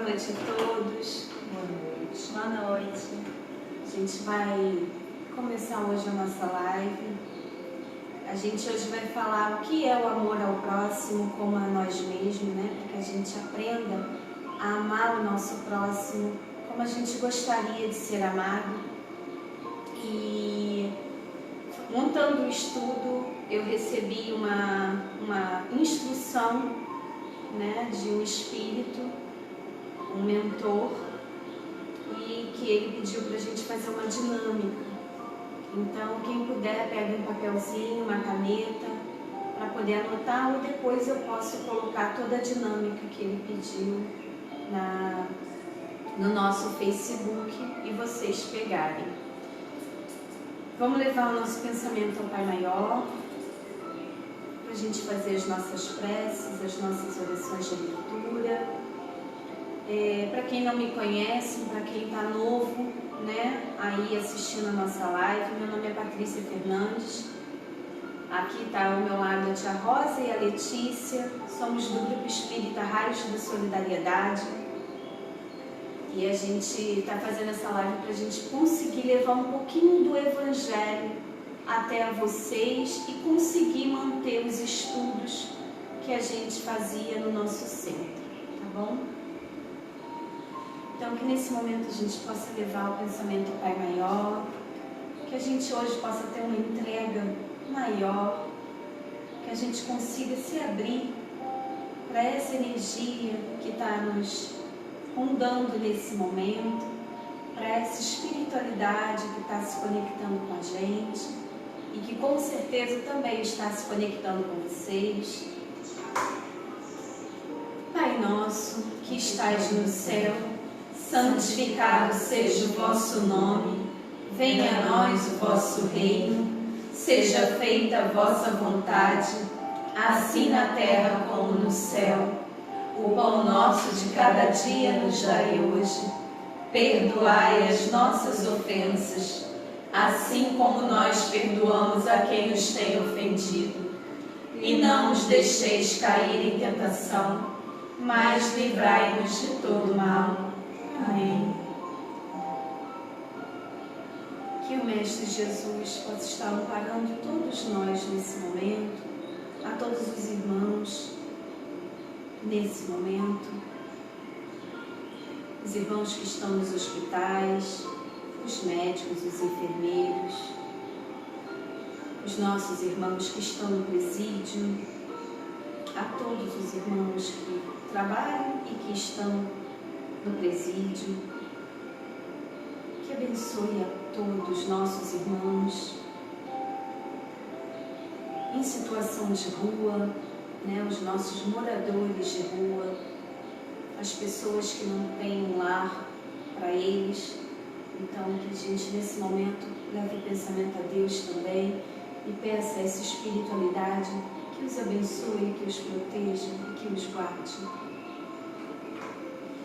noite a todos. Boa noite. A gente vai começar hoje a nossa live. A gente hoje vai falar o que é o amor ao próximo como a nós mesmos, né? Para que a gente aprenda a amar o nosso próximo como a gente gostaria de ser amado. E montando o estudo, eu recebi uma instrução, né, de um espírito, um mentor, e que ele pediu para a gente fazer uma dinâmica. Então, quem puder, pega um papelzinho, uma caneta, para poder anotar, ou depois eu posso colocar toda a dinâmica que ele pediu no nosso Facebook e vocês pegarem. Vamos levar o nosso pensamento ao Pai Maior, para a gente fazer as nossas preces, as nossas orações de leitura. Para quem não me conhece, para quem está novo, né, aí assistindo a nossa live, meu nome é Patrícia Fernandes. Aqui está ao meu lado a tia Rosa e a Letícia. Somos do Grupo Espírita Raios da Solidariedade. E a gente está fazendo essa live para a gente conseguir levar um pouquinho do Evangelho até a vocês e conseguir manter os estudos que a gente fazia no nosso centro, tá bom? Então, que nesse momento a gente possa levar o pensamento ao Pai Maior, que a gente hoje possa ter uma entrega maior, que a gente consiga se abrir para essa energia que está nos rondando nesse momento, para essa espiritualidade que está se conectando com a gente e que com certeza também está se conectando com vocês. Pai nosso, que estais no céu, santificado seja o vosso nome, venha a nós o vosso reino, seja feita a vossa vontade, assim na terra como no céu. O pão nosso de cada dia nos dai hoje. Perdoai as nossas ofensas, assim como nós perdoamos a quem nos tem ofendido. E não nos deixeis cair em tentação, mas livrai-nos de todo mal. Amém. Que o Mestre Jesus possa estar amparando todos nós nesse momento, a todos os irmãos nesse momento, os irmãos que estão nos hospitais, os médicos, os enfermeiros, os nossos irmãos que estão no presídio, a todos os irmãos que trabalham e que estão no presídio, que abençoe a todos os nossos irmãos em situação de rua, né, os nossos moradores de rua, as pessoas que não têm um lar para eles. Então, que a gente nesse momento leve o pensamento a Deus também e peça essa espiritualidade que os abençoe, que os proteja e que os guarde.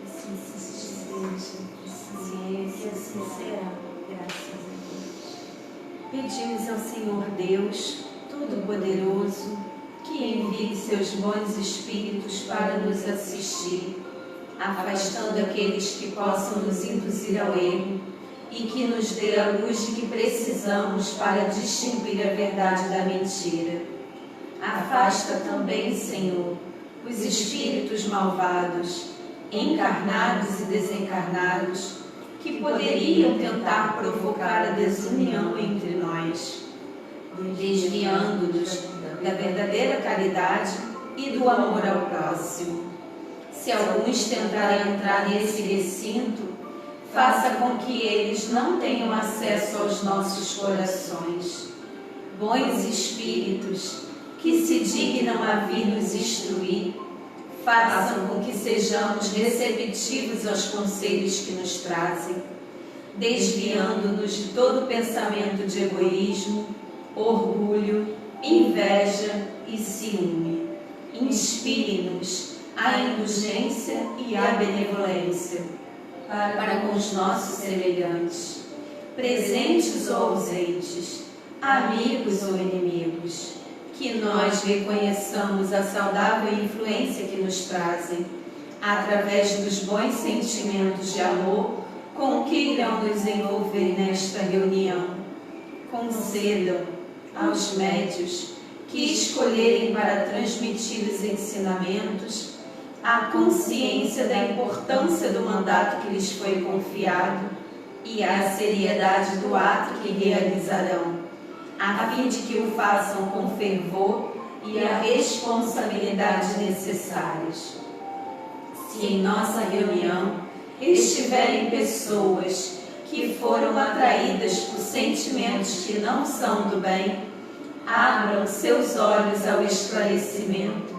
Assim seja, que assim será, graças a Deus. Pedimos ao Senhor Deus Todo-Poderoso que envie seus bons espíritos para nos assistir, afastando aqueles que possam nos induzir ao erro e que nos dê a luz de que precisamos para distinguir a verdade da mentira. Afasta também, Senhor, os espíritos malvados, encarnados e desencarnados, que poderiam tentar provocar a desunião entre nós, desviando-nos da verdadeira caridade e do amor ao próximo. Se alguns tentarem entrar nesse recinto, faça com que eles não tenham acesso aos nossos corações. Bons espíritos, que se dignam a vir nos instruir, façam com que sejamos receptivos aos conselhos que nos trazem, desviando-nos de todo pensamento de egoísmo, orgulho, inveja e ciúme. Inspire-nos a indulgência e a benevolência para com os nossos semelhantes, presentes ou ausentes, amigos ou inimigos, que nós reconheçamos a saudável influência que nos trazem, através dos bons sentimentos de amor com que irão nos envolver nesta reunião. Concedam aos médios que escolherem para transmitir os ensinamentos a consciência da importância do mandato que lhes foi confiado e a seriedade do ato que realizarão, a fim de que o façam com fervor e a responsabilidade necessárias. Se em nossa reunião estiverem pessoas que foram atraídas por sentimentos que não são do bem, abram seus olhos ao esclarecimento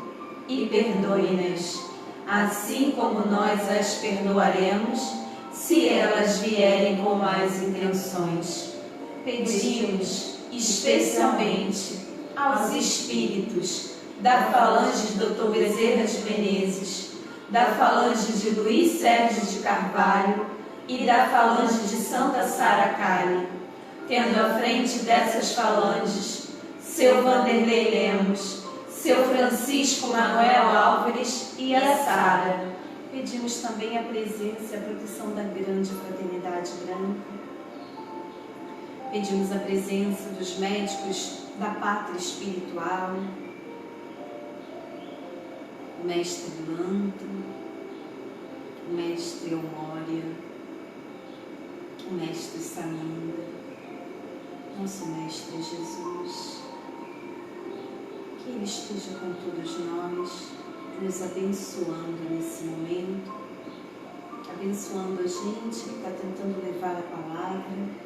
e perdoem-nas, assim como nós as perdoaremos se elas vierem com más intenções. Pedimos especialmente aos espíritos da falange de Dr. Bezerra de Menezes, da falange de Luiz Sérgio de Carvalho e da falange de Santa Sara Cali, tendo à frente dessas falanges seu Vanderlei Lemos, seu Francisco Manuel Álvares e a Sara. Pedimos também a presença e a proteção da grande fraternidade branca. Pedimos a presença dos médicos da pátria espiritual, o mestre Manto, o mestre Eumória, o mestre Saminda, nosso mestre Jesus. Que Ele esteja com todos nós, nos abençoando nesse momento, abençoando a gente que está tentando levar a palavra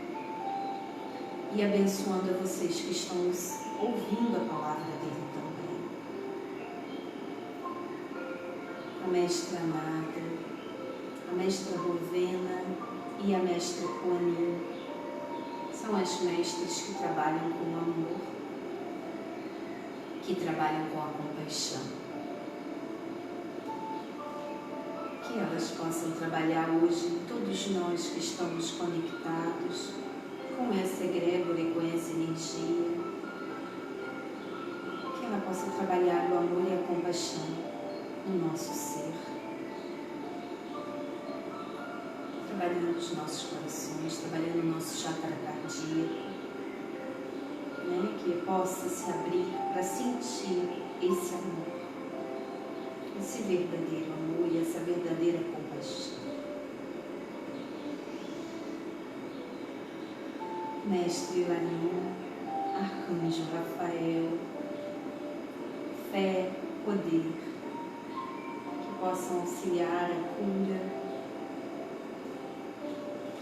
e abençoando a vocês que estão ouvindo a palavra dele também. A mestra Amada, a mestra Rovena e a mestra Coanin são as mestras que trabalham com o amor, que trabalham com a compaixão. Que elas possam trabalhar hoje, todos nós que estamos conectados com essa egrégora e com essa energia, que ela possa trabalhar o amor e a compaixão no nosso ser, trabalhando os nossos corações, trabalhando o nosso chakra cardíaco, que possa se abrir para sentir esse amor, esse verdadeiro amor e essa verdadeira compaixão. Mestre Larion, Arcanjo Rafael, fé, poder, que possam auxiliar a cura,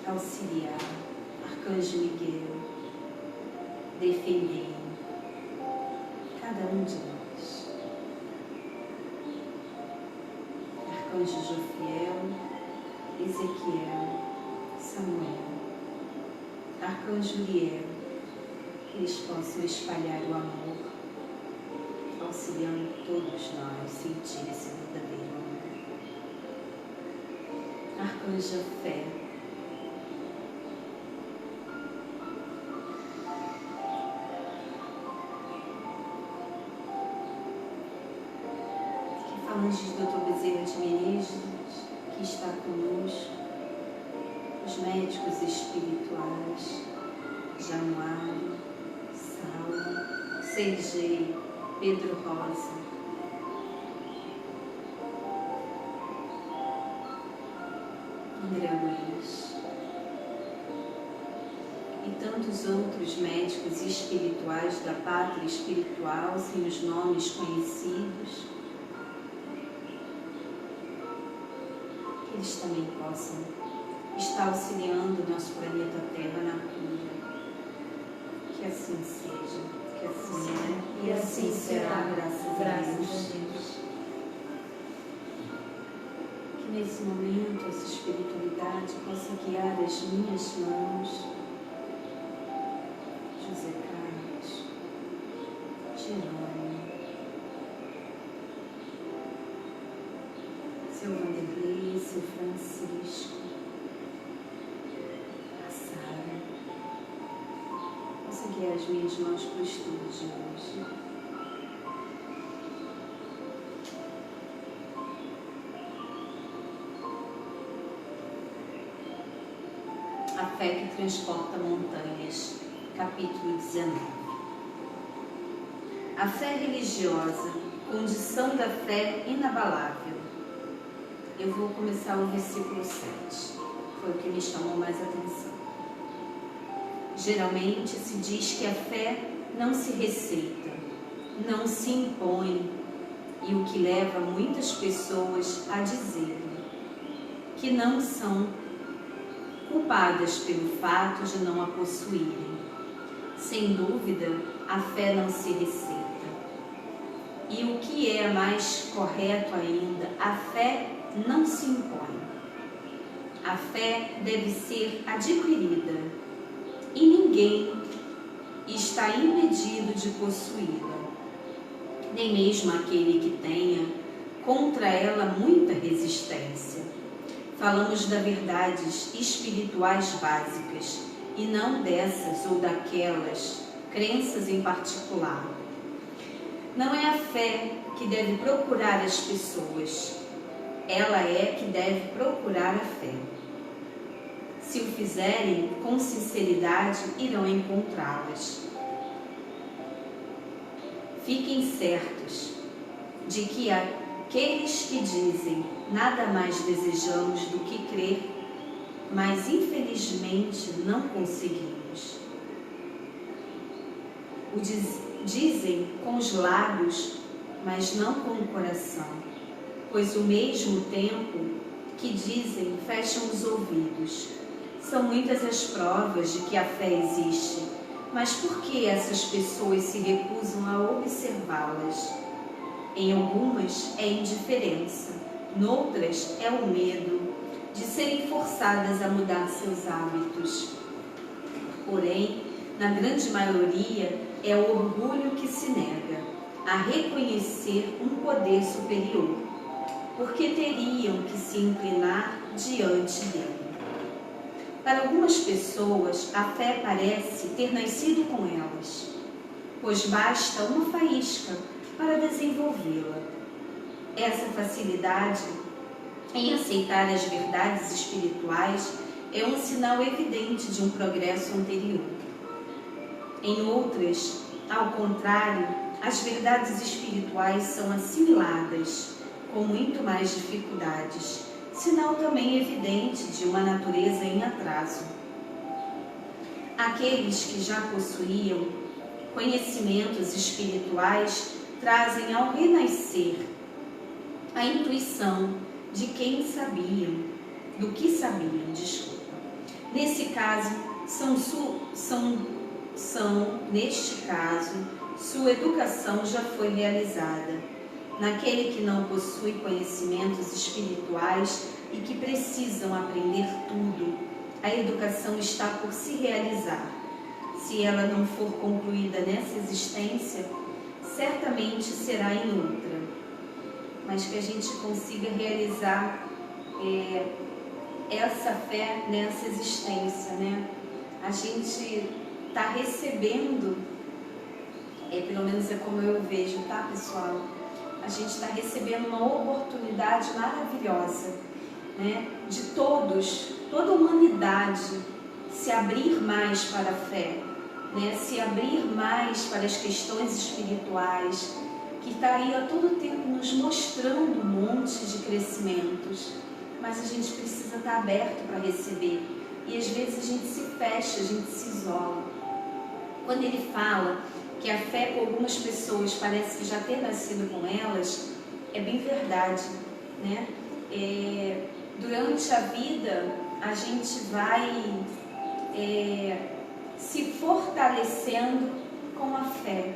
auxiliar, Arcanjo Miguel, defender cada um de nós. Arcanjo Jofiel, Ezequiel, Samuel, Arcanjo Liel, que eles possam espalhar o amor, auxiliando todos nós a sentir esse verdadeiro amor. Arcanjo Fé, que falamos de Dr. Bezerra de Menezes, que está conosco, os médicos espirituais, Januário, Saulo, Sergei, Pedro Rosa, André Luiz e tantos outros médicos espirituais da pátria espiritual sem os nomes conhecidos, que eles também possam está auxiliando o nosso planeta Terra na cura. Que assim seja, que assim é, e assim será, graças a Deus. Que nesse momento essa espiritualidade possa guiar as minhas mãos, José Carlos, Jerônimo, seu Vanderlei, seu Francisco, que as minhas mãos para o estudo de hoje. A fé que transporta montanhas, capítulo 19. A fé religiosa, condição da fé inabalável. Eu vou começar o versículo 7, foi o que me chamou mais atenção. Geralmente se diz que a fé não se receita, não se impõe, e o que leva muitas pessoas a dizer que não são culpadas pelo fato de não a possuírem. Sem dúvida, a fé não se receita. E o que é mais correto ainda, a fé não se impõe. A fé deve ser adquirida e ninguém está impedido de possuí-la, nem mesmo aquele que tenha contra ela muita resistência. Falamos das verdades espirituais básicas e não dessas ou daquelas crenças em particular. Não é a fé que deve procurar as pessoas, ela é que deve procurar a fé. Se o fizerem com sinceridade, irão encontrá-las. Fiquem certos de que aqueles que dizem nada mais desejamos do que crer, mas infelizmente não conseguimos. Dizem com os lábios, mas não com o coração, pois ao mesmo tempo que dizem, fecham os ouvidos. São muitas as provas de que a fé existe, mas por que essas pessoas se recusam a observá-las? Em algumas é indiferença, noutras é o medo de serem forçadas a mudar seus hábitos. Porém, na grande maioria, é o orgulho que se nega a reconhecer um poder superior, porque teriam que se inclinar diante dele. Para algumas pessoas, a fé parece ter nascido com elas, pois basta uma faísca para desenvolvê-la. Essa facilidade em aceitar as verdades espirituais é um sinal evidente de um progresso anterior. Em outras, ao contrário, as verdades espirituais são assimiladas com muito mais dificuldades, sinal também evidente de uma natureza em atraso. Aqueles que já possuíam conhecimentos espirituais trazem ao renascer a intuição de quem sabiam, do que sabiam, Nesse caso, neste caso, sua educação já foi realizada. Naquele que não possui conhecimentos espirituais e que precisam aprender tudo, a educação está por se realizar. Se ela não for concluída nessa existência, certamente será em outra. Mas que a gente consiga realizar essa fé nessa existência, né? A gente está recebendo, pelo menos é como eu vejo, tá, pessoal? A gente está recebendo uma oportunidade maravilhosa, né? De toda a humanidade se abrir mais para a fé, né? Se abrir mais para as questões espirituais, que está aí a todo tempo nos mostrando um monte de crescimentos, mas a gente precisa estar aberto para receber, e às vezes a gente se fecha, a gente se isola. Quando ele fala que a fé com algumas pessoas parece que já ter nascido com elas, é bem verdade, né? Durante a vida a gente vai se fortalecendo com a fé,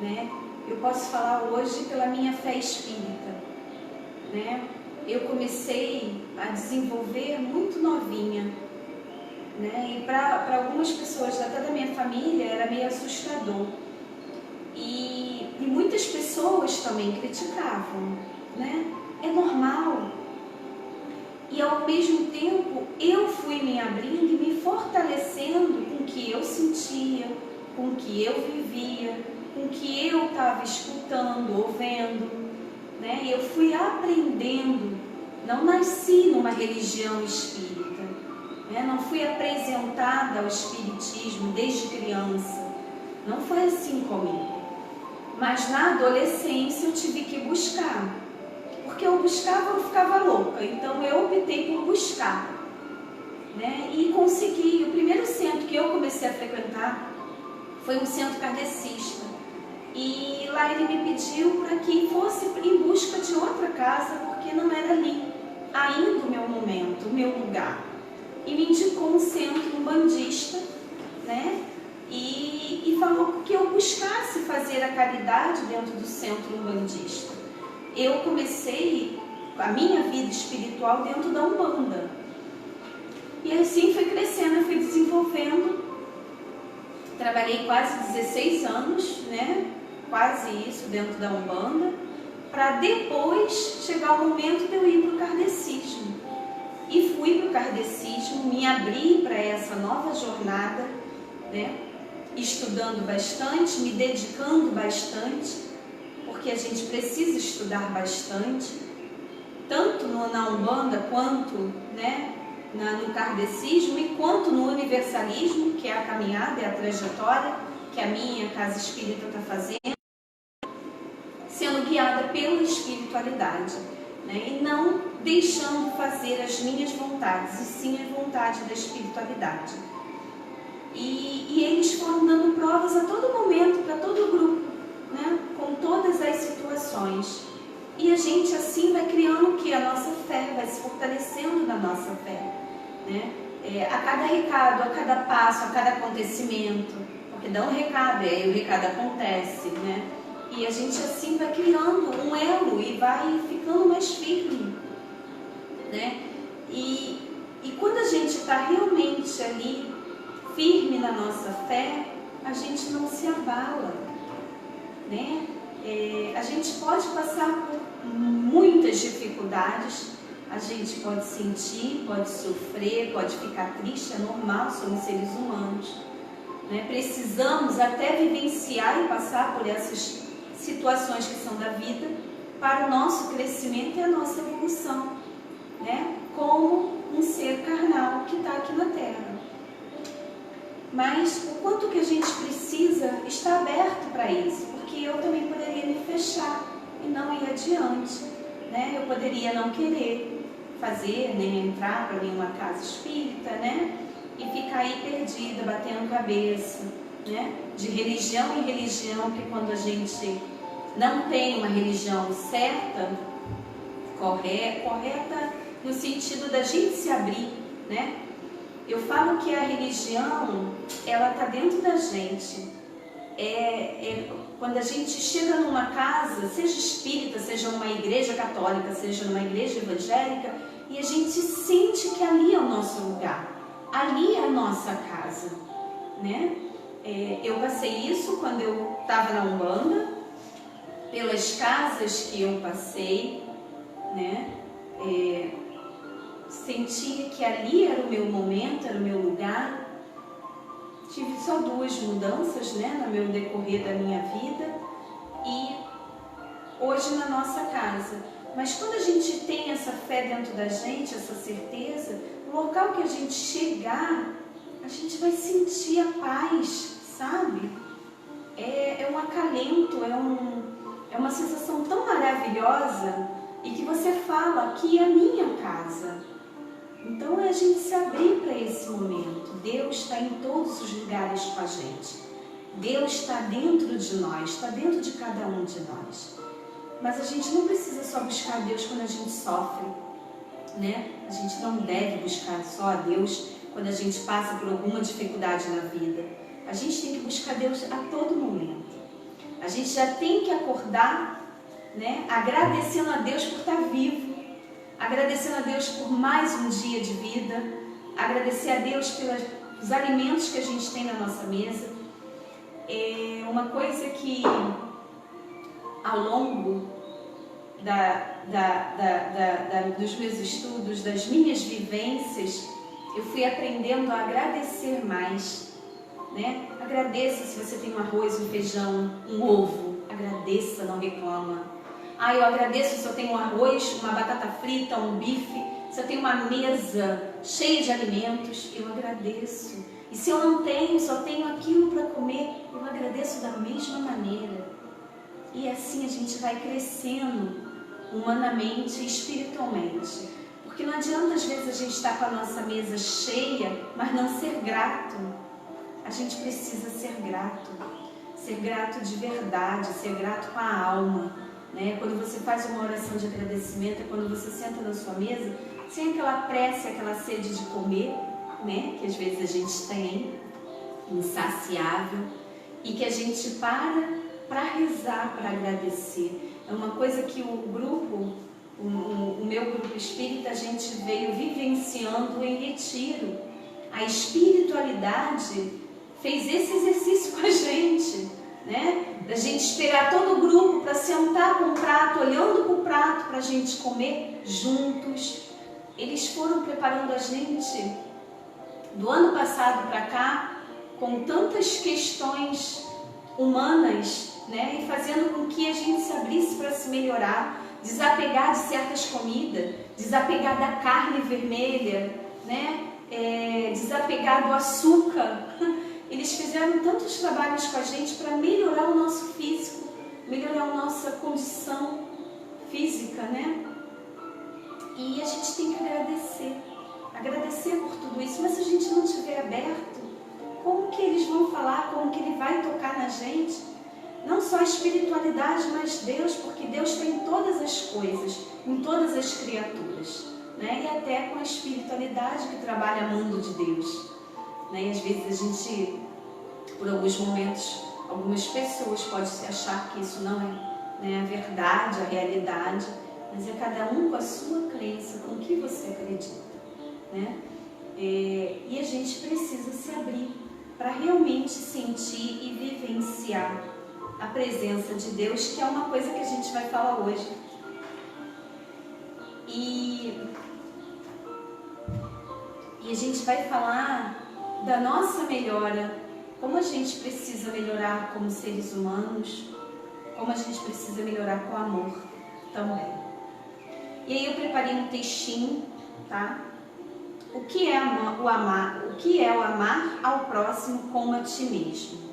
né? Eu posso falar hoje pela minha fé espírita, né? Eu comecei a desenvolver muito novinha, né? E para algumas pessoas, até da minha família, era meio assustador. E muitas pessoas também criticavam, né? É normal. E ao mesmo tempo, eu fui me abrindo e me fortalecendo com o que eu sentia, com o que eu vivia, com o que eu estava escutando, ouvendo, né? E eu fui aprendendo. Não nasci numa religião espírita, né? Não fui apresentada ao Espiritismo desde criança. Não foi assim comigo. Mas na adolescência eu tive que buscar. Porque eu buscava, eu ficava louca. Então eu optei por buscar, né? E consegui. O primeiro centro que eu comecei a frequentar foi um centro kardecista. E lá ele me pediu para que fosse em busca de outra casa, porque não era ali ainda o meu momento, o meu lugar. E me indicou um centro umbandista, né? E falou que eu buscasse fazer a caridade dentro do centro umbandista. Eu comecei a minha vida espiritual dentro da Umbanda. E assim fui crescendo, eu fui desenvolvendo. Trabalhei quase 16 anos, né? Quase isso dentro da Umbanda, para depois chegar o momento de eu ir para o kardecismo. E fui para o kardecismo, me abri para essa nova jornada, né? Estudando bastante, me dedicando bastante, porque a gente precisa estudar bastante, tanto na Umbanda quanto, né, no kardecismo, e quanto no universalismo, que é a caminhada, é a trajetória que a minha casa espírita está fazendo, sendo guiada pela espiritualidade, né, e não deixando fazer as minhas vontades, e sim a vontade da espiritualidade. E eles foram dando provas a todo momento, para todo o grupo, né, com todas as situações. E a gente assim vai criando o que? A nossa fé, vai se fortalecendo na nossa fé, né? A cada recado, a cada passo, a cada acontecimento, porque dá um recado e aí o recado acontece, né? E a gente assim vai criando um elo e vai ficando mais firme, né? E quando a gente está realmente ali firme na nossa fé, a gente não se abala, né? A gente pode passar por muitas dificuldades, a gente pode sentir, pode sofrer, pode ficar triste, é normal, somos seres humanos, né? Precisamos até vivenciar e passar por essas situações que são da vida para o nosso crescimento e a nossa evolução, né? Como um ser carnal que está aqui na Terra. Mas o quanto que a gente precisa estar aberto para isso, porque eu também poderia me fechar e não ir adiante, né? Eu poderia não querer fazer, nem entrar para nenhuma casa espírita, né? E ficar aí perdida, batendo cabeça, né? De religião em religião, que quando a gente não tem uma religião certa, correta no sentido da gente se abrir, né? Eu falo que a religião, ela está dentro da gente. Quando a gente chega numa casa, seja espírita, seja uma igreja católica, seja numa igreja evangélica, e a gente sente que ali é o nosso lugar, ali é a nossa casa, né? Eu passei isso quando eu estava na Umbanda, pelas casas que eu passei, né? Sentia que ali era o meu momento, era o meu lugar. Tive só 2 mudanças, né, no meu decorrer da minha vida e hoje na nossa casa. Mas quando a gente tem essa fé dentro da gente, essa certeza, no local que a gente chegar, a gente vai sentir a paz, sabe? É um acalento, é uma sensação tão maravilhosa e que você fala, aqui é a minha casa. Então é a gente se abrir para esse momento. Deus está em todos os lugares com a gente. Deus está dentro de nós, está dentro de cada um de nós. Mas a gente não precisa só buscar Deus quando a gente sofre, né? A gente não deve buscar só a Deus quando a gente passa por alguma dificuldade na vida. A gente tem que buscar Deus a todo momento. A gente já tem que acordar, né? Agradecendo a Deus por estar vivo. Agradecendo a Deus por mais um dia de vida, agradecer a Deus pelos alimentos que a gente tem na nossa mesa. É uma coisa que ao longo dos meus estudos, das minhas vivências, eu fui aprendendo a agradecer mais, né? Agradeça se você tem um arroz, um feijão, um ovo, agradeça, não reclama. Eu agradeço se eu tenho um arroz, uma batata frita, um bife. se eu tenho uma mesa cheia de alimentos, eu agradeço. E se eu não tenho, só tenho aquilo para comer, eu agradeço da mesma maneira. E assim a gente vai crescendo humanamente e espiritualmente. Porque não adianta às vezes a gente estar com a nossa mesa cheia, mas não ser grato. A gente precisa ser grato de verdade, ser grato com a alma, né? Quando você faz uma oração de agradecimento, é quando você senta na sua mesa, sem aquela pressa, aquela sede de comer, né? Que às vezes a gente tem, insaciável, e que a gente para rezar, para agradecer. É uma coisa que o grupo, o meu grupo espírita, a gente veio vivenciando em retiro. A espiritualidade fez esse exercício com a gente, né? Da gente esperar todo o grupo para sentar com o prato, olhando para o prato para a gente comer juntos. Eles foram preparando a gente do ano passado para cá com tantas questões humanas, né? E fazendo com que a gente se abrisse para se melhorar, desapegar de certas comidas, desapegar da carne vermelha, né? Desapegar do açúcar. Eles fizeram tantos trabalhos com a gente para melhorar o nosso físico, melhorar a nossa condição física, né? E a gente tem que agradecer por tudo isso. Mas se a gente não estiver aberto, como que eles vão falar, como que ele vai tocar na gente? Não só a espiritualidade, mas Deus, porque Deus tem todas as coisas, em todas as criaturas, né? E até com a espiritualidade que trabalha mundo de Deus, né? E às vezes a gente, por alguns momentos, algumas pessoas podem se achar que isso não é, né, a verdade, a realidade, mas é cada um com a sua crença, com o que você acredita, né? E a gente precisa se abrir para realmente sentir e vivenciar a presença de Deus, que é uma coisa que a gente vai falar hoje. E a gente vai falar da nossa melhora, como a gente precisa melhorar como seres humanos, como a gente precisa melhorar com amor também. E aí eu preparei um textinho, tá? O que é o amar? O que é o amar ao próximo como a ti mesmo?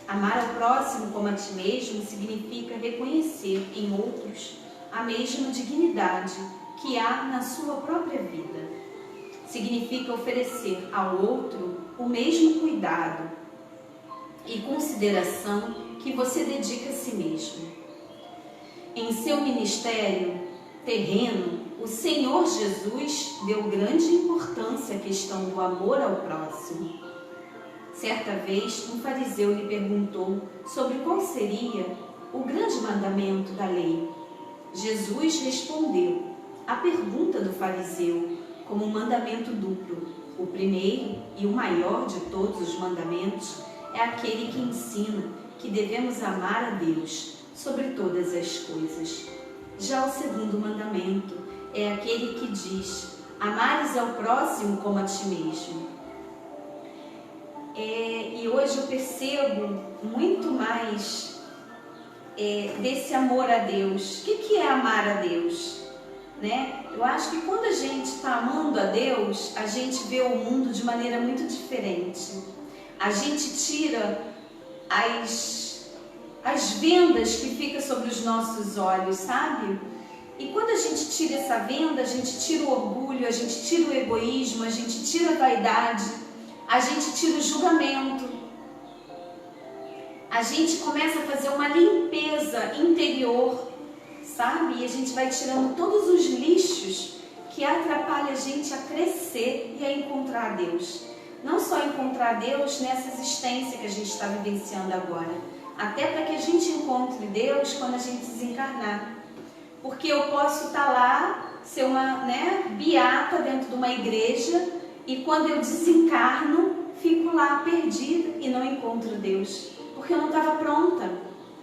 Amar ao próximo como a ti mesmo significa reconhecer em outros a mesma dignidade que há na sua própria vida. Significa oferecer ao outro o mesmo cuidado e consideração que você dedica a si mesmo. Em seu ministério terreno, o Senhor Jesus deu grande importância à questão do amor ao próximo. Certa vez, um fariseu lhe perguntou sobre qual seria o grande mandamento da lei. Jesus respondeu à pergunta do fariseu como um mandamento duplo. O primeiro e o maior de todos os mandamentos é aquele que ensina que devemos amar a Deus sobre todas as coisas. Já o segundo mandamento é aquele que diz: amares ao próximo como a ti mesmo. E hoje eu percebo muito mais desse amor a Deus. O que é amar a Deus? Né? Eu acho que quando a gente está amando a Deus, a gente vê o mundo de maneira muito diferente. A gente tira as vendas que ficam sobre os nossos olhos, sabe? E quando a gente tira essa venda, a gente tira o orgulho, a gente tira o egoísmo, a gente tira a vaidade, a gente tira o julgamento. A gente começa a fazer uma limpeza interior, sabe? E a gente vai tirando todos os lixos que atrapalham a gente a crescer e a encontrar Deus. Não só encontrar Deus nessa existência que a gente está vivenciando agora, até para que a gente encontre Deus quando a gente desencarnar. Porque eu posso estar lá, ser uma beata dentro de uma igreja, e quando eu desencarno, fico lá perdida e não encontro Deus. Porque eu não estava pronta.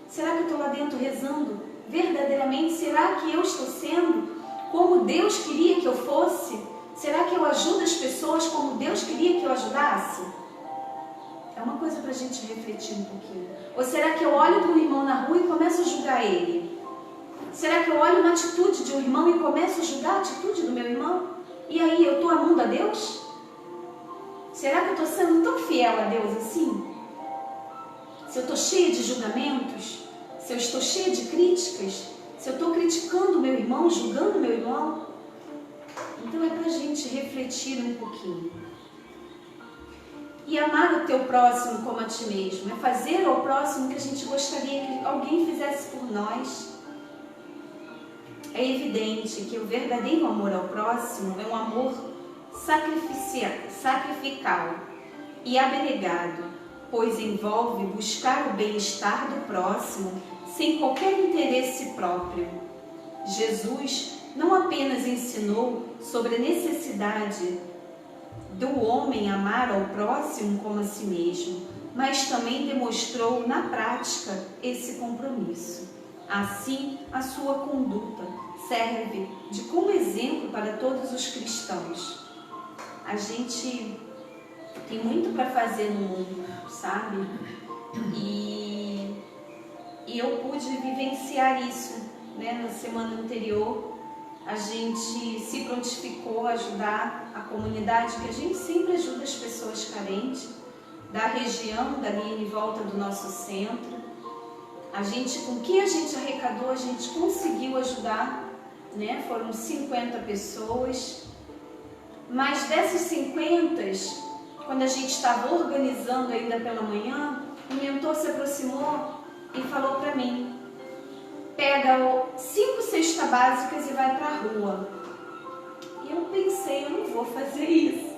Será que eu estou lá dentro rezando? Verdadeiramente, será que eu estou sendo como Deus queria que eu fosse? Será que eu ajudo as pessoas como Deus queria que eu ajudasse? É uma coisa para a gente refletir um pouquinho. Ou será que eu olho para um irmão na rua e começo a julgar ele? Será que eu olho uma atitude de um irmão e começo a julgar a atitude do meu irmão? E aí, eu estou amando a Deus? Será que eu estou sendo tão fiel a Deus assim? Se eu estou cheia de julgamentos, se eu estou cheia de críticas, se eu estou criticando meu irmão, julgando meu irmão, então é para a gente refletir um pouquinho. E amar o teu próximo como a ti mesmo, é fazer ao próximo o que a gente gostaria que alguém fizesse por nós. É evidente que o verdadeiro amor ao próximo é um amor sacrificial e abnegado, pois envolve buscar o bem-estar do próximo sem qualquer interesse próprio. Jesus não apenas ensinou sobre a necessidade do homem amar ao próximo como a si mesmo, mas também demonstrou na prática esse compromisso. Assim, a sua conduta serve de como exemplo para todos os cristãos. A gente tem muito para fazer no mundo, sabe? E eu pude vivenciar isso, né? Na semana anterior, a gente se prontificou a ajudar a comunidade, que a gente sempre ajuda as pessoas carentes, da região, dali em volta do nosso centro. A gente, com o que a gente arrecadou, a gente conseguiu ajudar, né? Foram 50 pessoas. Mas dessas 50, quando a gente estava organizando ainda pela manhã, o mentor se aproximou e falou para mim: pega 5 cestas básicas e vai para a rua. E eu pensei, eu não vou fazer isso.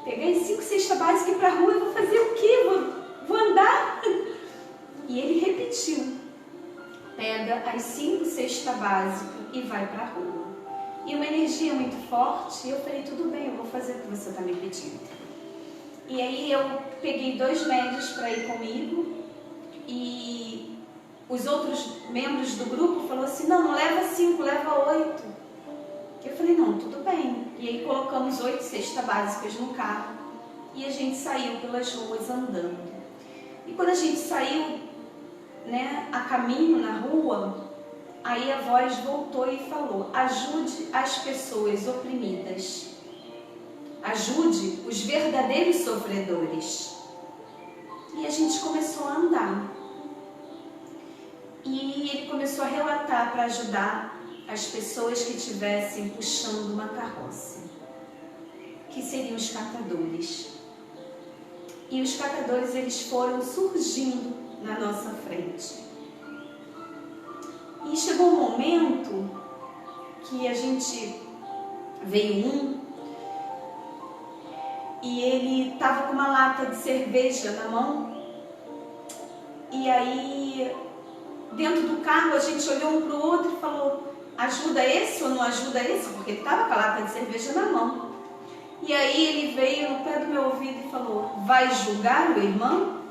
Peguei 5 cestas básicas e ir para a rua, eu vou fazer o quê? Vou andar? E ele repetiu: pega as 5 cestas básicas e vai para a rua. E uma energia muito forte, e eu falei, tudo bem, eu vou fazer o que você está me pedindo. E aí eu peguei 2 médios para ir comigo, e os outros membros do grupo falaram assim, não leva 5, leva 8. Eu falei, não, tudo bem. E aí colocamos 8 cestas básicas no carro, e a gente saiu pelas ruas andando. E quando a gente saiu, né, a caminho na rua, aí a voz voltou e falou: ajude as pessoas oprimidas, ajude os verdadeiros sofredores. E a gente começou a andar. E ele começou a relatar para ajudar as pessoas que estivessem puxando uma carroça, que seriam os catadores. E os catadores, eles foram surgindo na nossa frente. E chegou um momento que a gente veio e ele estava com uma lata de cerveja na mão. E aí, dentro do carro, a gente olhou um para o outro e falou: ajuda esse ou não ajuda esse? Porque ele estava com a lata de cerveja na mão. E aí ele veio no pé do meu ouvido e falou: vai julgar o irmão?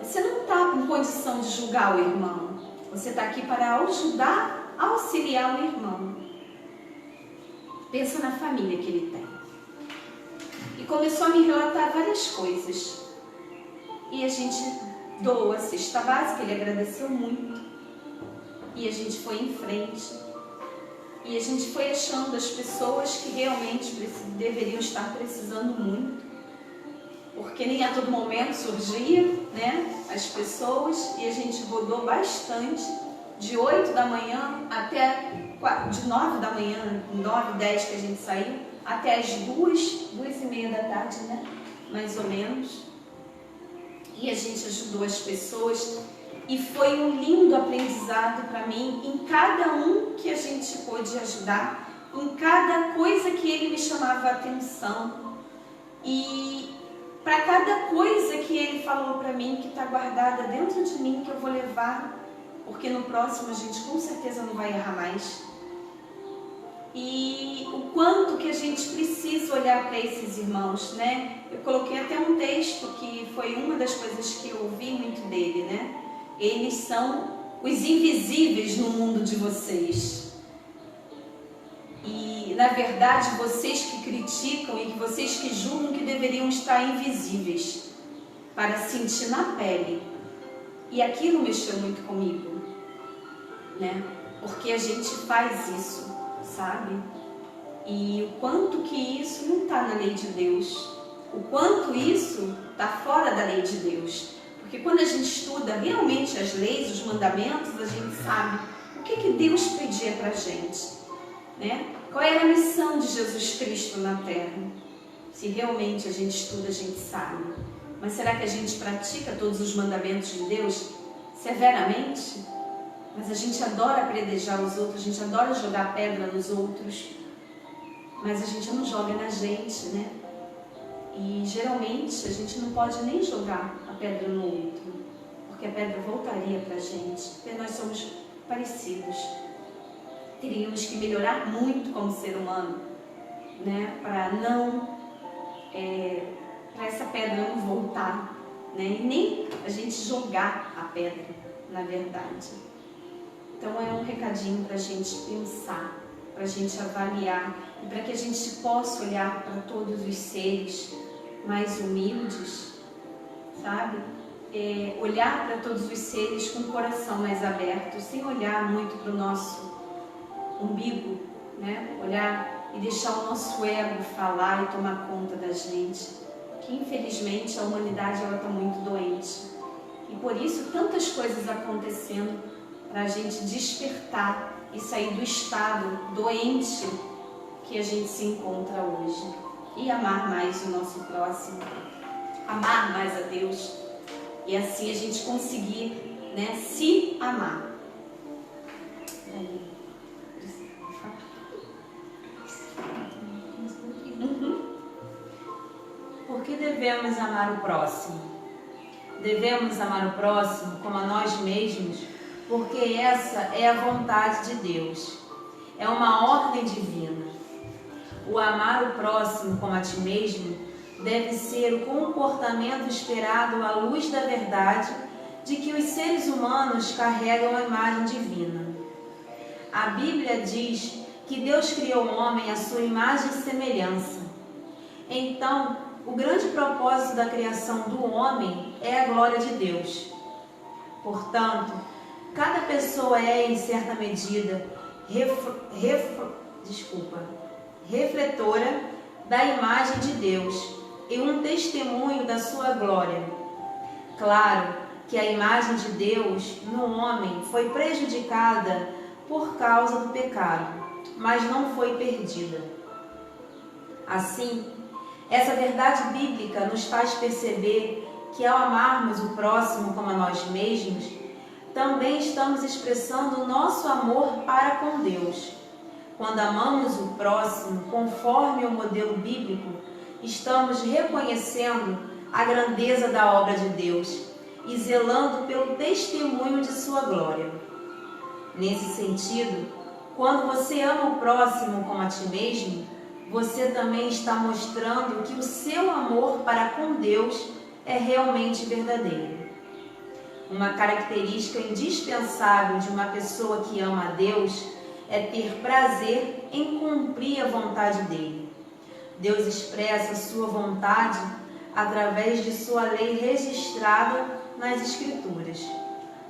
Você não está com condição de julgar o irmão. Você está aqui para ajudar, auxiliar o irmão. Pensa na família que ele tem. E começou a me relatar várias coisas. E a gente doou a cesta básica, ele agradeceu muito. E a gente foi em frente. E a gente foi achando as pessoas que realmente deveriam estar precisando muito. Porque nem a todo momento surgia, né, as pessoas, e a gente rodou bastante, de 8 da manhã até, de 9 da manhã, 9, 10 que a gente saiu, até as 2h30 da tarde, né, mais ou menos. E a gente ajudou as pessoas, e foi um lindo aprendizado para mim, em cada um que a gente pôde ajudar, em cada coisa que ele me chamava a atenção, e para cada coisa que ele falou para mim, que está guardada dentro de mim, que eu vou levar, porque no próximo a gente com certeza não vai errar mais. E o quanto que a gente precisa olhar para esses irmãos, né? Eu coloquei até um texto que foi uma das coisas que eu ouvi muito dele, né? Eles são os invisíveis no mundo de vocês. E, na verdade, vocês que criticam e vocês que julgam que deveriam estar invisíveis, para sentir na pele. E aquilo mexeu muito comigo, né? Porque a gente faz isso, sabe? E o quanto que isso não está na lei de Deus, o quanto isso está fora da lei de Deus. Porque quando a gente estuda realmente as leis, os mandamentos, a gente sabe o que Deus pedia para a gente, né? Qual era a missão de Jesus Cristo na Terra? Se realmente a gente estuda, a gente sabe. Mas será que a gente pratica todos os mandamentos de Deus severamente? Mas a gente adora predejar os outros, a gente adora jogar pedra nos outros, mas a gente não joga na gente, né? E geralmente a gente não pode nem jogar a pedra no outro, porque a pedra voltaria para a gente, porque nós somos parecidos. Teríamos que melhorar muito como ser humano, né? Para não, para essa pedra não voltar, né? E nem a gente jogar a pedra, na verdade. Então é um recadinho para a gente pensar, para a gente avaliar e para que a gente possa olhar para todos os seres mais humildes, sabe? Olhar para todos os seres com o coração mais aberto, sem olhar muito para o nosso umbigo, né? Olhar e deixar o nosso ego falar e tomar conta da gente, que infelizmente a humanidade está muito doente. E por isso tantas coisas acontecendo para a gente despertar e sair do estado doente que a gente se encontra hoje. E amar mais o nosso próximo, amar mais a Deus. E assim a gente conseguir, né, se amar. Por que devemos amar o próximo? Devemos amar o próximo como a nós mesmos, porque essa é a vontade de Deus. É uma ordem divina. O amar o próximo como a ti mesmo deve ser o comportamento esperado à luz da verdade de que os seres humanos carregam a imagem divina. A Bíblia diz que Deus criou o homem à sua imagem e semelhança. Então, o grande propósito da criação do homem é a glória de Deus. Portanto, cada pessoa é, em certa medida, refletora da imagem de Deus e um testemunho da sua glória. Claro que a imagem de Deus no homem foi prejudicada por causa do pecado, mas não foi perdida. Assim, essa verdade bíblica nos faz perceber que ao amarmos o próximo como a nós mesmos, também estamos expressando o nosso amor para com Deus. Quando amamos o próximo conforme o modelo bíblico, estamos reconhecendo a grandeza da obra de Deus e zelando pelo testemunho de sua glória. Nesse sentido, quando você ama o próximo como a ti mesmo, você também está mostrando que o seu amor para com Deus é realmente verdadeiro. Uma característica indispensável de uma pessoa que ama a Deus é ter prazer em cumprir a vontade dele. Deus expressa sua vontade através de sua lei registrada nas Escrituras.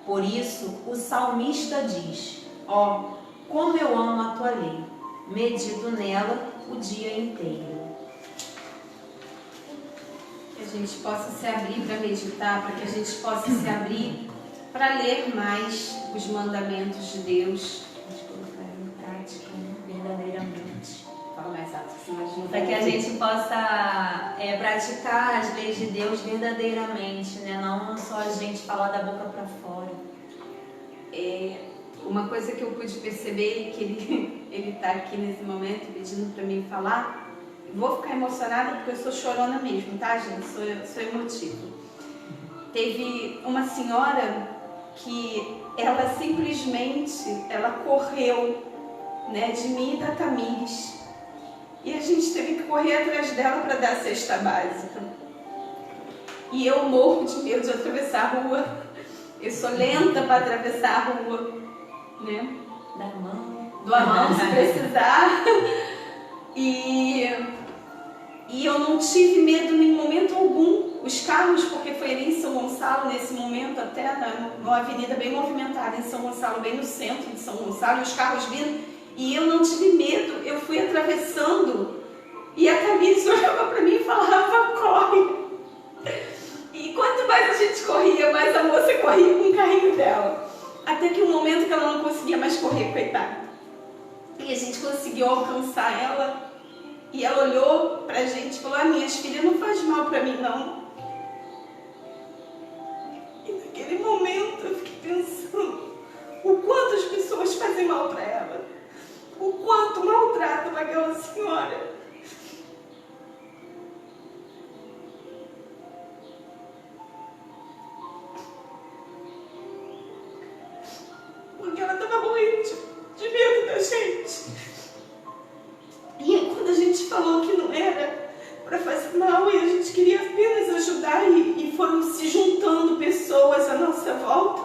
Por isso, o salmista diz: ó, como eu amo a tua lei, medito nela o dia inteiro. Que a gente possa se abrir para meditar, para que a gente possa se abrir para ler mais os mandamentos de Deus. Verdadeiramente. Fala mais alto, senão a gente Para que a gente possa praticar as leis de Deus verdadeiramente, né? Não só a gente falar da boca para fora. Uma coisa que eu pude perceber, que ele está aqui nesse momento pedindo para mim falar, vou ficar emocionada porque eu sou chorona mesmo, tá, gente? Sou emotiva. Teve uma senhora que ela simplesmente, ela correu, né, de mim e da Tamires, e a gente teve que correr atrás dela para dar a cesta básica. E eu morro de medo de atravessar a rua. Eu sou lenta para atravessar a rua, né? Do mão se precisar. E eu não tive medo em momento algum. Os carros, porque foi ali em São Gonçalo, nesse momento, até numa avenida bem movimentada em São Gonçalo, bem no centro de São Gonçalo, e os carros vindo, E eu não tive medo, eu fui atravessando. E a Camille olhava para mim e falava, corre. E quanto mais a gente corria, mais a moça corria com o carrinho dela. Até que um momento que ela não conseguia mais correr, coitada. E a gente conseguiu alcançar ela. E ela olhou pra gente e falou, minhas filhas, não faz mal pra mim não. E naquele momento eu fiquei pensando o quanto as pessoas fazem mal pra ela. O quanto maltratam aquela senhora. Porque ela estava morrendo de medo da gente. E quando a gente falou que não era para fazer mal e a gente queria apenas ajudar e foram se juntando pessoas à nossa volta,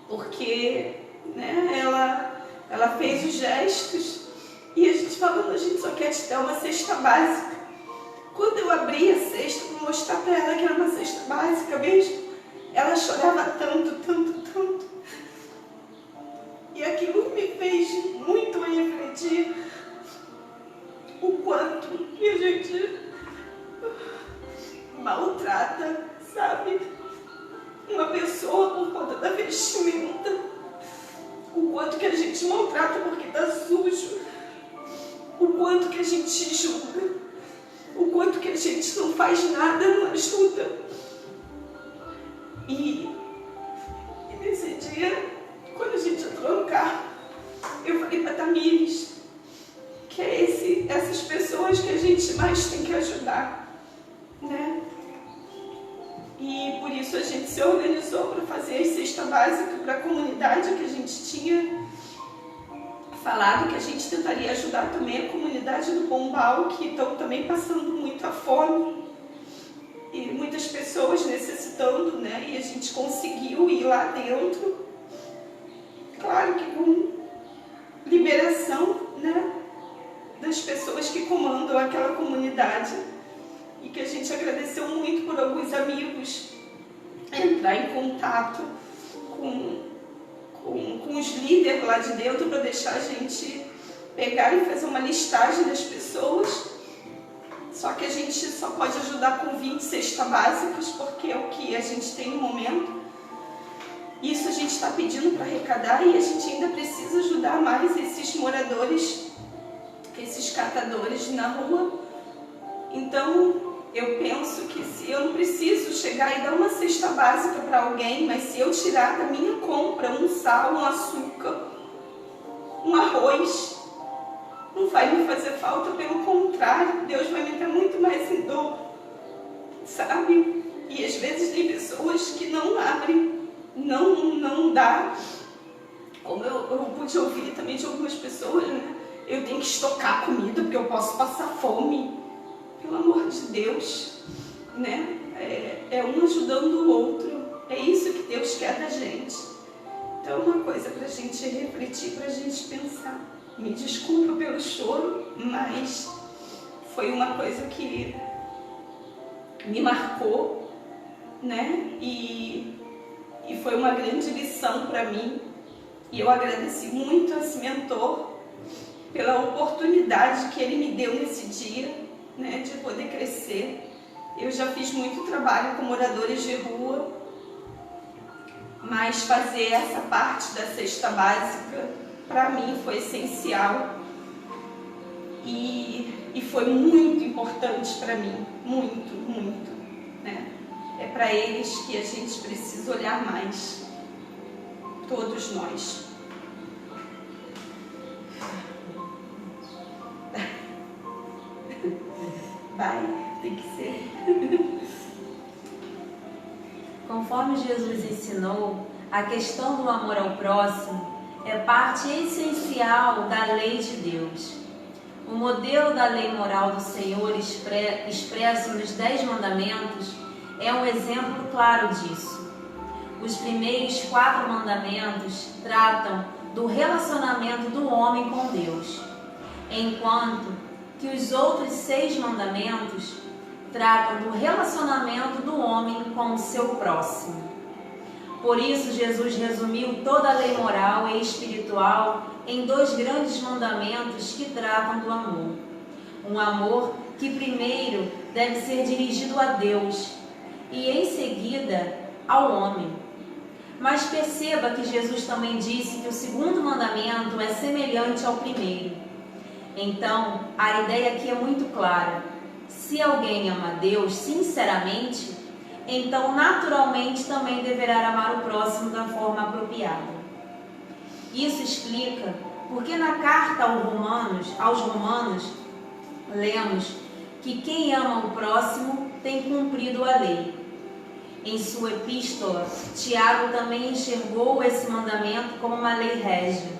porque né, ela fez os gestos e a gente falando, a gente só quer te dar uma cesta básica. Quando eu abri a cesta para mostrar para ela que era uma cesta básica mesmo, ela chorava tanto, tanto, tanto. E aquilo me fez muito refletir o quanto que a gente maltrata, sabe? Uma pessoa por conta da vestimenta. O quanto que a gente maltrata porque tá sujo. O quanto que a gente julga. O quanto que a gente não faz nada, não ajuda. E nesse dia, quando a gente entrou no carro, eu falei para Tamires que é essas pessoas que a gente mais tem que ajudar, né? E por isso a gente se organizou para fazer a cesta básica para a comunidade que a gente tinha falado, que a gente tentaria ajudar também a comunidade do Pombal, que estão também passando muita fome e muitas pessoas necessitando, né? E a gente conseguiu ir lá dentro, claro que com liberação, né, das pessoas que comandam aquela comunidade, e que a gente agradeceu muito por alguns amigos entrar em contato com os líderes lá de dentro para deixar a gente pegar e fazer uma listagem das pessoas. Só que a gente só pode ajudar com 20 cestas básicas, porque é o que a gente tem no momento. Isso a gente está pedindo para arrecadar e a gente ainda precisa ajudar mais esses moradores, esses catadores na rua. Então, eu penso que se eu não preciso chegar e dar uma cesta básica para alguém, mas se eu tirar da minha compra um sal, um açúcar, um arroz, não vai me fazer falta, pelo contrário, Deus vai me dar muito mais em dor, sabe? E às vezes tem pessoas que não abrem, não dá, como eu pude ouvir também de algumas pessoas, né? Eu tenho que estocar comida porque eu posso passar fome. Pelo amor de Deus, né? É um ajudando o outro. É isso que Deus quer da gente. Então, uma coisa para a gente refletir, para a gente pensar. Me desculpa pelo choro, mas foi uma coisa que me marcou, né? E foi uma grande lição para mim. E eu agradeci muito a esse mentor pela oportunidade que ele me deu nesse dia, né, de poder crescer. Eu já fiz muito trabalho com moradores de rua, mas fazer essa parte da cesta básica para mim foi essencial e foi muito importante para mim, muito, né? É para eles que a gente precisa olhar mais, todos nós. Vai, tem que ser. Conforme Jesus ensinou, a questão do amor ao próximo é parte essencial da lei de Deus. O modelo da lei moral do Senhor expresso nos 10 mandamentos é um exemplo claro disso. Os primeiros 4 mandamentos tratam do relacionamento do homem com Deus, enquanto que os outros 6 mandamentos tratam do relacionamento do homem com o seu próximo. Por isso, Jesus resumiu toda a lei moral e espiritual em 2 grandes mandamentos que tratam do amor. Um amor que primeiro deve ser dirigido a Deus e em seguida ao homem. Mas perceba que Jesus também disse que o segundo mandamento é semelhante ao primeiro. Então, a ideia aqui é muito clara. Se alguém ama a Deus sinceramente, então naturalmente também deverá amar o próximo da forma apropriada. Isso explica porque na carta aos Romanos, lemos que quem ama o próximo tem cumprido a lei. Em sua epístola, Tiago também enxergou esse mandamento como uma lei régia.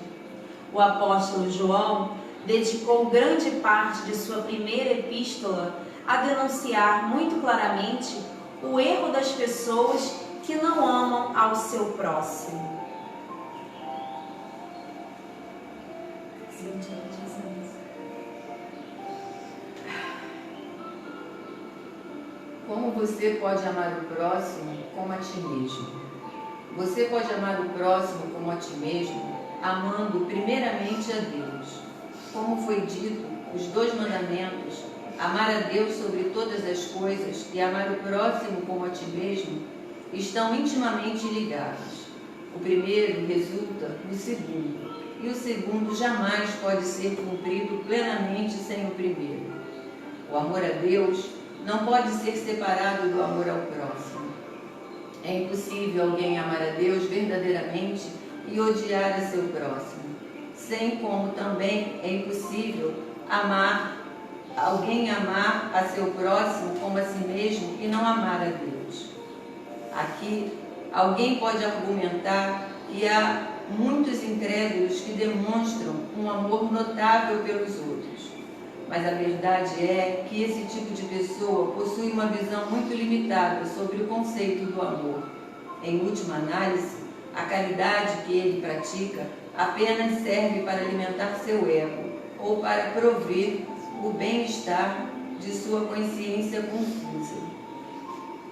O apóstolo João dedicou grande parte de sua primeira epístola a denunciar muito claramente o erro das pessoas que não amam ao seu próximo. Como você pode amar o próximo como a ti mesmo? Você pode amar o próximo como a ti mesmo, amando primeiramente a Deus. Como foi dito, os 2 mandamentos, amar a Deus sobre todas as coisas e amar o próximo como a ti mesmo, estão intimamente ligados. O primeiro resulta no segundo, e o segundo jamais pode ser cumprido plenamente sem o primeiro. O amor a Deus não pode ser separado do amor ao próximo. É impossível alguém amar a Deus verdadeiramente e odiar a seu próximo, sem como também é impossível alguém amar a seu próximo como a si mesmo e não amar a Deus. Aqui, alguém pode argumentar que há muitos incrédulos que demonstram um amor notável pelos outros. Mas a verdade é que esse tipo de pessoa possui uma visão muito limitada sobre o conceito do amor. Em última análise, a caridade que ele pratica apenas serve para alimentar seu ego ou para prover o bem-estar de sua consciência confusa.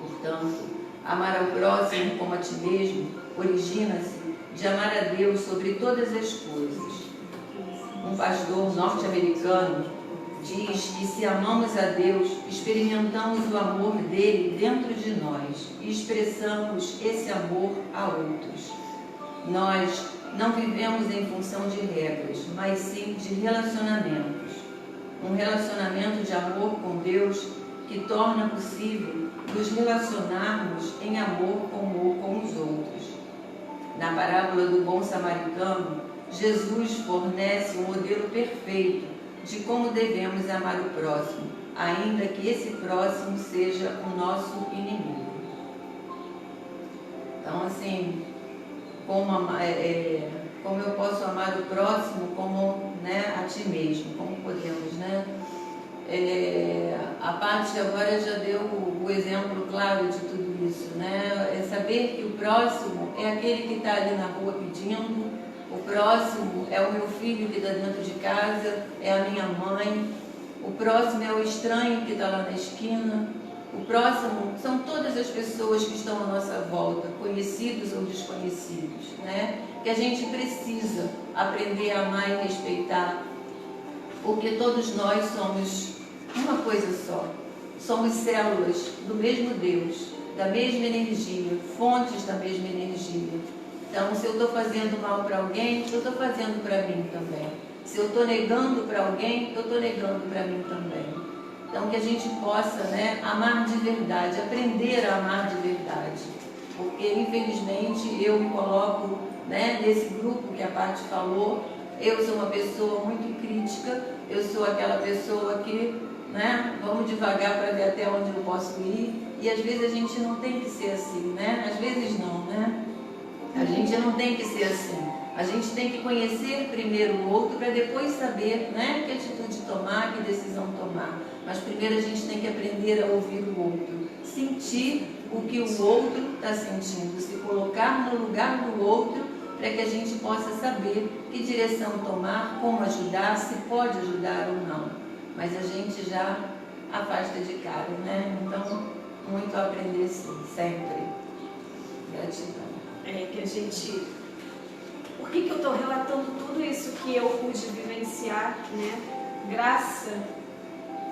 Portanto, amar ao próximo como a ti mesmo origina-se de amar a Deus sobre todas as coisas. Um pastor norte-americano diz que se amamos a Deus, experimentamos o amor dele dentro de nós e expressamos esse amor a outros. Nós não vivemos em função de regras, mas sim de relacionamentos. Um relacionamento de amor com Deus que torna possível nos relacionarmos em amor com os outros. Na parábola do bom samaritano, Jesus fornece um modelo perfeito de como devemos amar o próximo, ainda que esse próximo seja o nosso inimigo. Então, assim, como eu posso amar o próximo como, a ti mesmo, como podemos, a Paty agora já deu o exemplo claro de tudo isso, É saber que o próximo é aquele que está ali na rua pedindo. O próximo é o meu filho que está dentro de casa, é a minha mãe. O próximo é o estranho que está lá na esquina. O próximo são todas as pessoas que estão à nossa volta, conhecidos ou desconhecidos, Que a gente precisa aprender a amar e respeitar, porque todos nós somos uma coisa só. Somos células do mesmo Deus, da mesma energia, fontes da mesma energia. Então, se eu estou fazendo mal para alguém, eu estou fazendo para mim também. Se eu estou negando para alguém, eu estou negando para mim também. Então, que a gente possa, amar de verdade, aprender a amar de verdade. Porque, infelizmente, eu me coloco, nesse grupo que a Paty falou. Eu sou uma pessoa muito crítica, eu sou aquela pessoa que, vamos devagar para ver até onde eu posso ir. E, às vezes, a gente não tem que ser assim, Às vezes não, A gente não tem que ser assim. A gente tem que conhecer primeiro o outro para depois saber, que atitude tomar, que decisão tomar. Mas primeiro a gente tem que aprender a ouvir o outro, sentir o que o outro está sentindo, se colocar no lugar do outro para que a gente possa saber que direção tomar, como ajudar, se pode ajudar ou não. Mas a gente já afasta de cara, Então, muito a aprender sim, sempre. Gratidão. que a gente... Por que eu estou relatando tudo isso que eu pude vivenciar, né?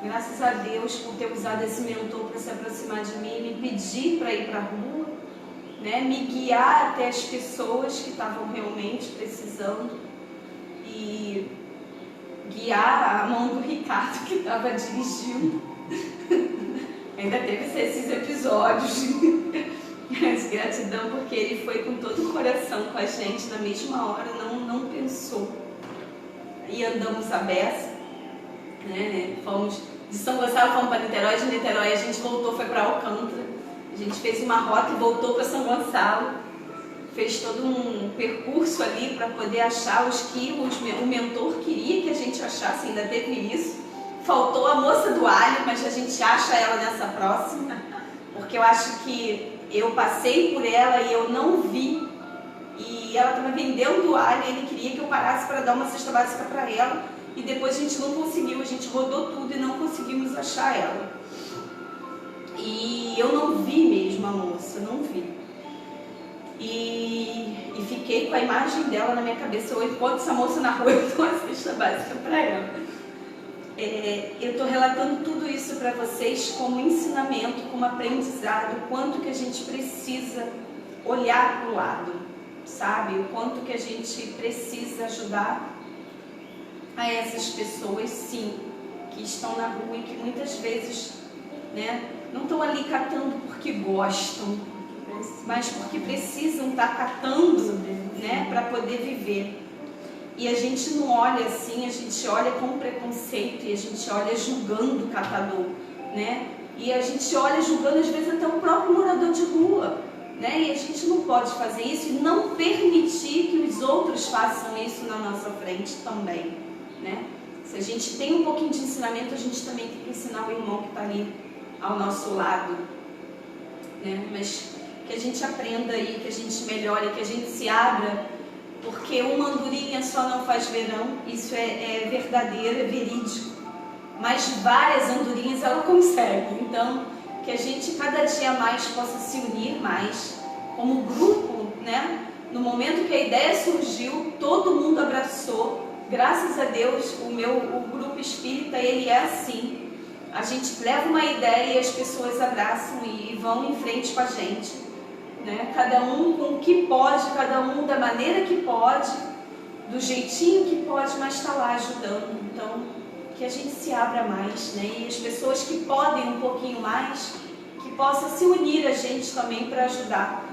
Graças a Deus por ter usado esse mentor para se aproximar de mim, me pedir para ir para a rua, né? Me guiar até as pessoas que estavam realmente precisando e guiar a mão do Ricardo que estava dirigindo. Ainda teve esses episódios. Mas gratidão porque ele foi com todo o coração com a gente na mesma hora, não pensou. E andamos a beça, né? Fomos de São Gonçalo, fomos para Niterói, de Niterói a gente voltou, foi para Alcântara. A gente fez uma rota e voltou para São Gonçalo. Fez todo um percurso ali para poder achar os que o mentor queria que a gente achasse, ainda teve isso. Faltou a moça do alho, mas a gente acha ela nessa próxima, porque eu acho que eu passei por ela e eu não vi, e ela estava vendendo o alho e ele queria que eu parasse para dar uma cesta básica para ela, e depois a gente não conseguiu, a gente rodou tudo e não conseguimos achar ela. E eu não vi mesmo a moça, não vi. E fiquei com a imagem dela na minha cabeça, eu encontro essa moça na rua e dou uma cesta básica para ela. Eu estou relatando tudo isso para vocês como ensinamento, como aprendizado, o quanto que a gente precisa olhar para o lado, sabe? O quanto que a gente precisa ajudar a essas pessoas, sim, que estão na rua e que muitas vezes, né, não estão ali catando porque gostam, mas porque precisam estar catando, né, para poder viver. E a gente não olha assim, a gente olha com preconceito e a gente olha julgando o catador, né? E a gente olha julgando às vezes até o próprio morador de rua, né? E a gente não pode fazer isso e não permitir que os outros façam isso na nossa frente também, né? Se a gente tem um pouquinho de ensinamento, a gente também tem que ensinar o irmão que está ali ao nosso lado, né? Mas que a gente aprenda aí, que a gente melhore, que a gente se abra, porque uma andorinha só não faz verão, isso é verdadeiro, é verídico, mas várias andorinhas ela consegue. Então, que a gente cada dia mais possa se unir mais, como grupo, né? No momento que a ideia surgiu, todo mundo abraçou, graças a Deus, o grupo espírita, ele é assim, a gente leva uma ideia e as pessoas abraçam e vão em frente com a gente. Né? Cada um com o que pode, cada um da maneira que pode, do jeitinho que pode, mas está lá ajudando. Então, que a gente se abra mais, né? E as pessoas que podem um pouquinho mais, que possam se unir a gente também para ajudar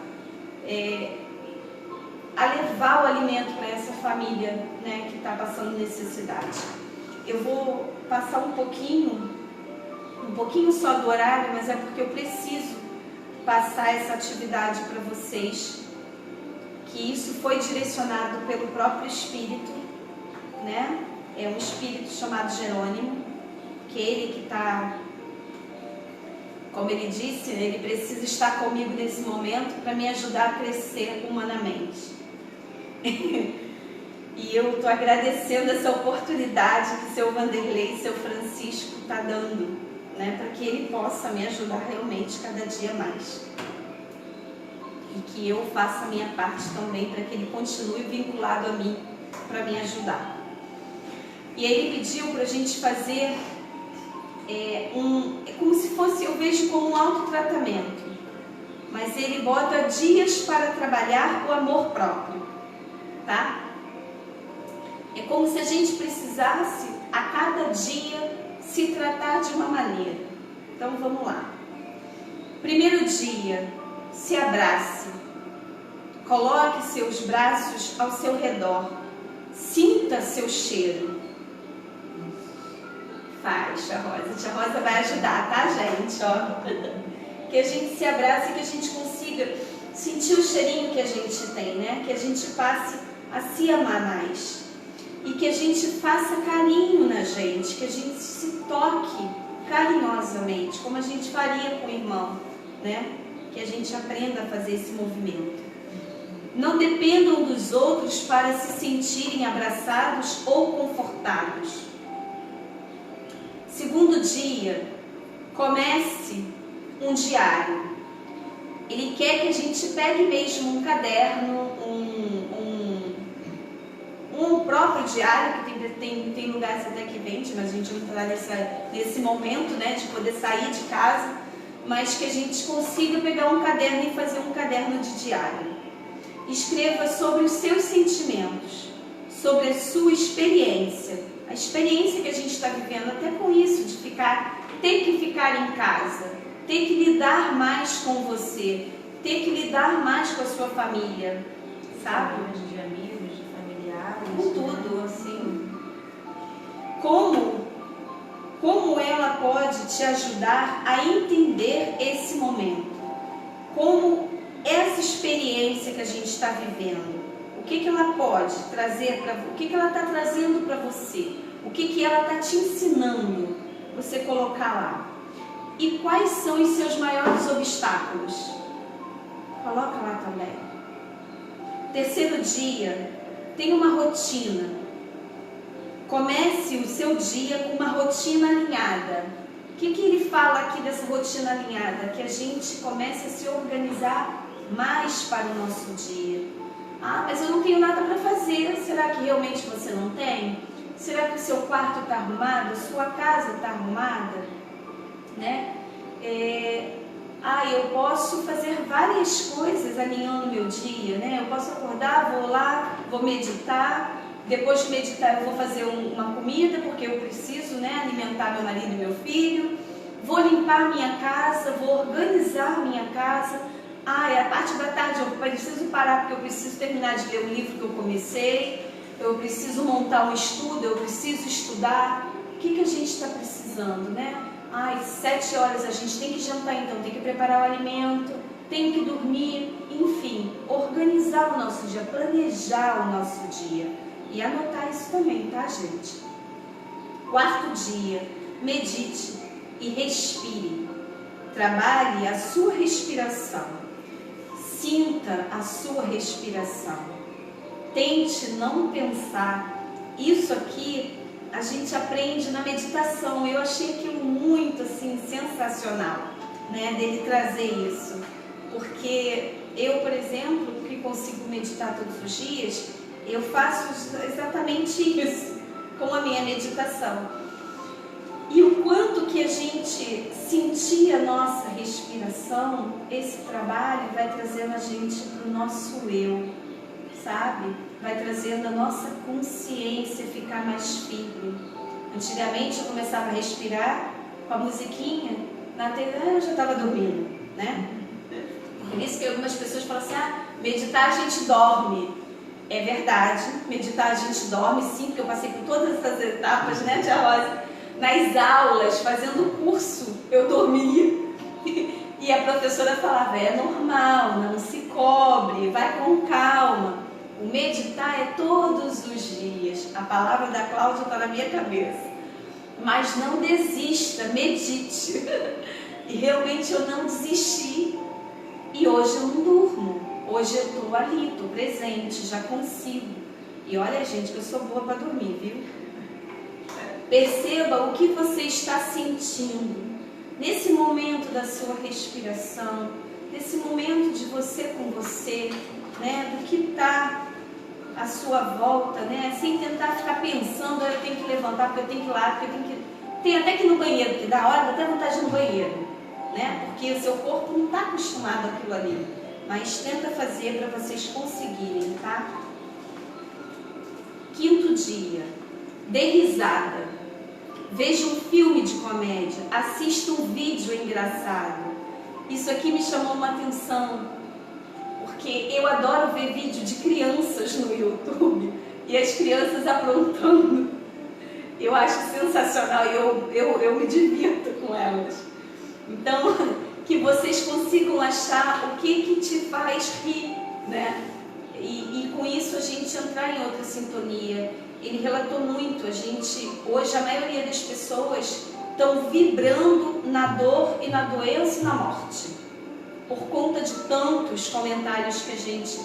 a levar o alimento para essa família, né, que está passando necessidade. Eu vou passar um pouquinho só do horário, mas é porque eu preciso passar essa atividade para vocês, que isso foi direcionado pelo próprio Espírito, né? É um Espírito chamado Jerônimo, que ele que está, como ele disse, ele precisa estar comigo nesse momento para me ajudar a crescer humanamente. E eu estou agradecendo essa oportunidade que seu Vanderlei e seu Francisco está dando, né, para que ele possa me ajudar realmente cada dia mais. E que eu faça a minha parte também para que ele continue vinculado a mim, para me ajudar. E aí ele pediu para a gente fazer é como se fosse, eu vejo como um autotratamento, mas ele bota dias para trabalhar o amor próprio, tá? É como se a gente precisasse a cada dia se tratar de uma maneira. Então vamos lá. Primeiro dia, se abrace. Coloque seus braços ao seu redor. Sinta seu cheiro. Faz, Tia Rosa. Tia Rosa vai ajudar, tá, gente? Ó. Que a gente se abrace e que a gente consiga sentir o cheirinho que a gente tem, né? Que a gente passe a se amar mais. E que a gente faça carinho na gente, que a gente se toque carinhosamente, como a gente faria com o irmão, né? Que a gente aprenda a fazer esse movimento. Não dependam dos outros para se sentirem abraçados ou confortados. Segundo dia, comece um diário. Ele quer que a gente pegue mesmo um caderno, um próprio diário, que tem lugares até que vende, mas a gente não está nesse momento, né, de poder sair de casa, mas que a gente consiga pegar um caderno e fazer um caderno de diário. Escreva sobre os seus sentimentos, sobre a sua experiência, a experiência que a gente está vivendo, até com isso, de ter que ficar em casa, ter que lidar mais com você, ter que lidar mais com a sua família, sabe? De amigos, de familiares. Com tudo, assim. Como ela pode te ajudar a entender esse momento? Como essa experiência que a gente está vivendo, o que ela pode trazer o que ela está trazendo para você? O que ela está te ensinando? Você colocar lá. E quais são os seus maiores obstáculos? Coloca lá também. Terceiro dia, tem uma rotina. Comece o seu dia com uma rotina alinhada. O que ele fala aqui dessa rotina alinhada? Que a gente comece a se organizar mais para o nosso dia. Ah, mas eu não tenho nada para fazer. Será que realmente você não tem? Será que o seu quarto está arrumado? A sua casa está arrumada? Né? Eu posso fazer várias coisas alinhando o meu dia, né? Eu posso acordar, vou lá, vou meditar. Depois de meditar eu vou fazer uma comida, porque eu preciso, né, alimentar meu marido e meu filho. Vou limpar minha casa, vou organizar minha casa. A parte da tarde eu preciso parar, porque eu preciso terminar de ler o livro que eu comecei. Eu preciso montar um estudo, eu preciso estudar. O que a gente está precisando, né? 7 horas a gente tem que jantar, então tem que preparar o alimento, tem que dormir, enfim, organizar o nosso dia, planejar o nosso dia. E anotar isso também, tá, gente? Quarto dia, medite e respire. Trabalhe a sua respiração. Sinta a sua respiração. Tente não pensar. Isso aqui a gente aprende na meditação. Eu achei aquilo muito, assim, sensacional, né, dele trazer isso. Porque eu, por exemplo, que consigo meditar todos os dias, eu faço exatamente isso com a minha meditação. E o quanto que a gente sentir a nossa respiração, esse trabalho vai trazendo a gente para o nosso eu, sabe? Vai trazendo a nossa consciência ficar mais firme. Antigamente eu começava a respirar com a musiquinha, na TV eu já estava dormindo, né? Por isso que algumas pessoas falam assim, meditar a gente dorme. É verdade, meditar a gente dorme sim, porque eu passei por todas essas etapas, né, Tia Rosa? Nas aulas, fazendo o curso, eu dormia. E a professora falava, é normal, não se cobre, vai com calma. O meditar é todos os dias. A palavra da Cláudia está na minha cabeça. Mas não desista, medite. E realmente eu não desisti. E hoje eu não durmo. Hoje eu estou ali, estou presente, já consigo. E olha, gente, que eu sou boa para dormir, viu? Perceba o que você está sentindo nesse momento da sua respiração, nesse momento de você com você, né? Do que está à sua volta, né? Sem tentar ficar pensando, eu tenho que levantar, porque eu tenho que ir lá, porque eu tenho que... Tem até que ir no banheiro, porque da hora dá até vontade de ir no banheiro, né? Porque o seu corpo não está acostumado àquilo ali. Mas tenta fazer para vocês conseguirem, tá? Quinto dia, dê risada. Veja um filme de comédia, assista um vídeo engraçado. Isso aqui me chamou uma atenção, porque eu adoro ver vídeo de crianças no YouTube e as crianças aprontando. Eu acho sensacional e eu me divirto com elas. Então, que vocês consigam achar o que te faz rir, né? E com isso a gente entrar em outra sintonia. Ele relatou muito, hoje a maioria das pessoas estão vibrando na dor e na doença e na morte. Por conta de tantos comentários que a gente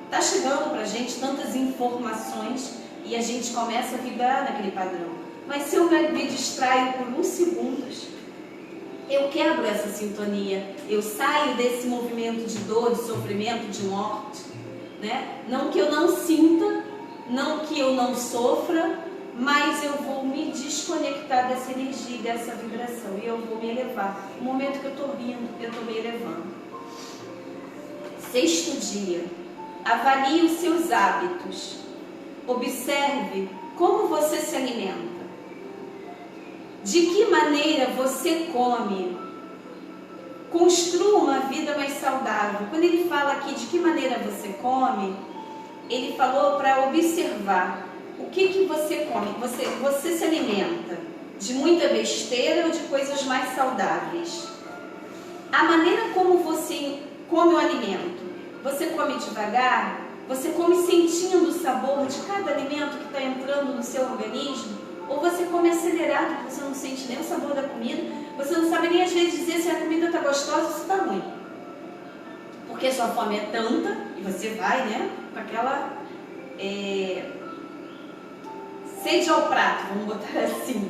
está chegando para a gente, tantas informações, e a gente começa a vibrar naquele padrão. Mas se eu me distraio por uns segundos, eu quebro essa sintonia, eu saio desse movimento de dor, de sofrimento, de morte, né? Não que eu não sinta, não que eu não sofra, mas eu vou me desconectar dessa energia, dessa vibração, e eu vou me elevar. No momento que eu estou rindo, eu estou me elevando. 6º dia, avalie os seus hábitos. Observe como você se alimenta. De que maneira você come? Construa uma vida mais saudável. Quando ele fala aqui de que maneira você come, ele falou para observar o que você come. Você se alimenta de muita besteira ou de coisas mais saudáveis? A maneira como você come o alimento, você come devagar? Você come sentindo o sabor de cada alimento que está entrando no seu organismo? Ou você come acelerado, que você não sente nem o sabor da comida, você não sabe nem às vezes dizer se a comida está gostosa ou se está ruim. Porque a sua fome é tanta, e você vai, né, com aquela sede ao prato, vamos botar assim,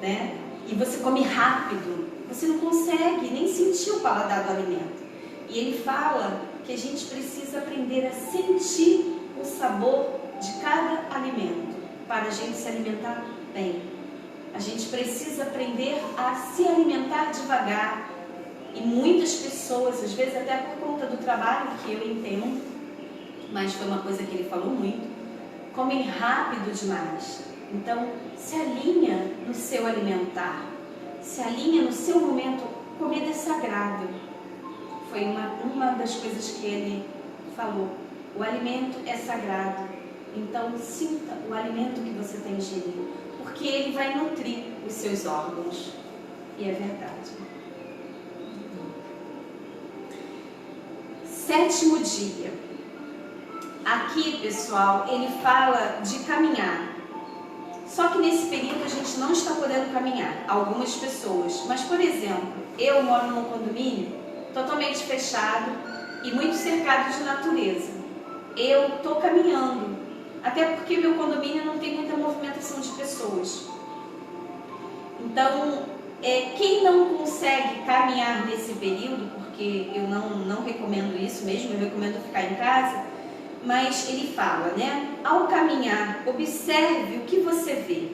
né? E você come rápido, você não consegue nem sentir o paladar do alimento. E ele fala que a gente precisa aprender a sentir o sabor de cada alimento para a gente se alimentar bem. A gente precisa aprender a se alimentar devagar. E muitas pessoas, às vezes até por conta do trabalho, que eu entendo, mas foi uma coisa que ele falou muito, comem rápido demais. Então, se alinha no seu alimentar, se alinha no seu momento. Comida é sagrado. Foi uma das coisas que ele falou. O alimento é sagrado. Então, sinta o alimento que você está ingerindo, porque ele vai nutrir os seus órgãos. E é verdade. 7º dia. Aqui, pessoal, ele fala de caminhar. Só que nesse período a gente não está podendo caminhar, algumas pessoas. Mas, por exemplo, eu moro num condomínio totalmente fechado e muito cercado de natureza. Eu estou caminhando, até porque meu condomínio não tem muita movimentação de pessoas. Então, quem não consegue caminhar nesse período, porque eu não recomendo isso mesmo, eu recomendo ficar em casa, mas ele fala, né? Ao caminhar, observe o que você vê,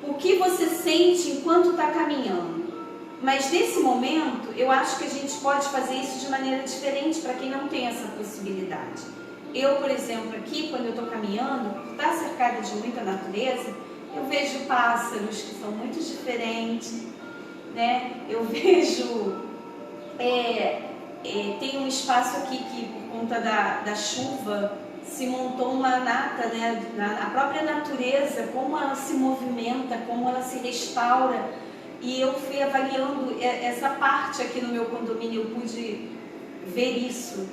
o que você sente enquanto está caminhando. Mas nesse momento, eu acho que a gente pode fazer isso de maneira diferente para quem não tem essa possibilidade. Eu, por exemplo, aqui, quando eu estou caminhando, por estar cercada de muita natureza, eu vejo pássaros que são muito diferentes, né? Eu vejo... tem um espaço aqui que, por conta da chuva, se montou uma nata, né? A própria natureza, como ela se movimenta, como ela se restaura. E eu fui avaliando essa parte aqui no meu condomínio, eu pude ver isso.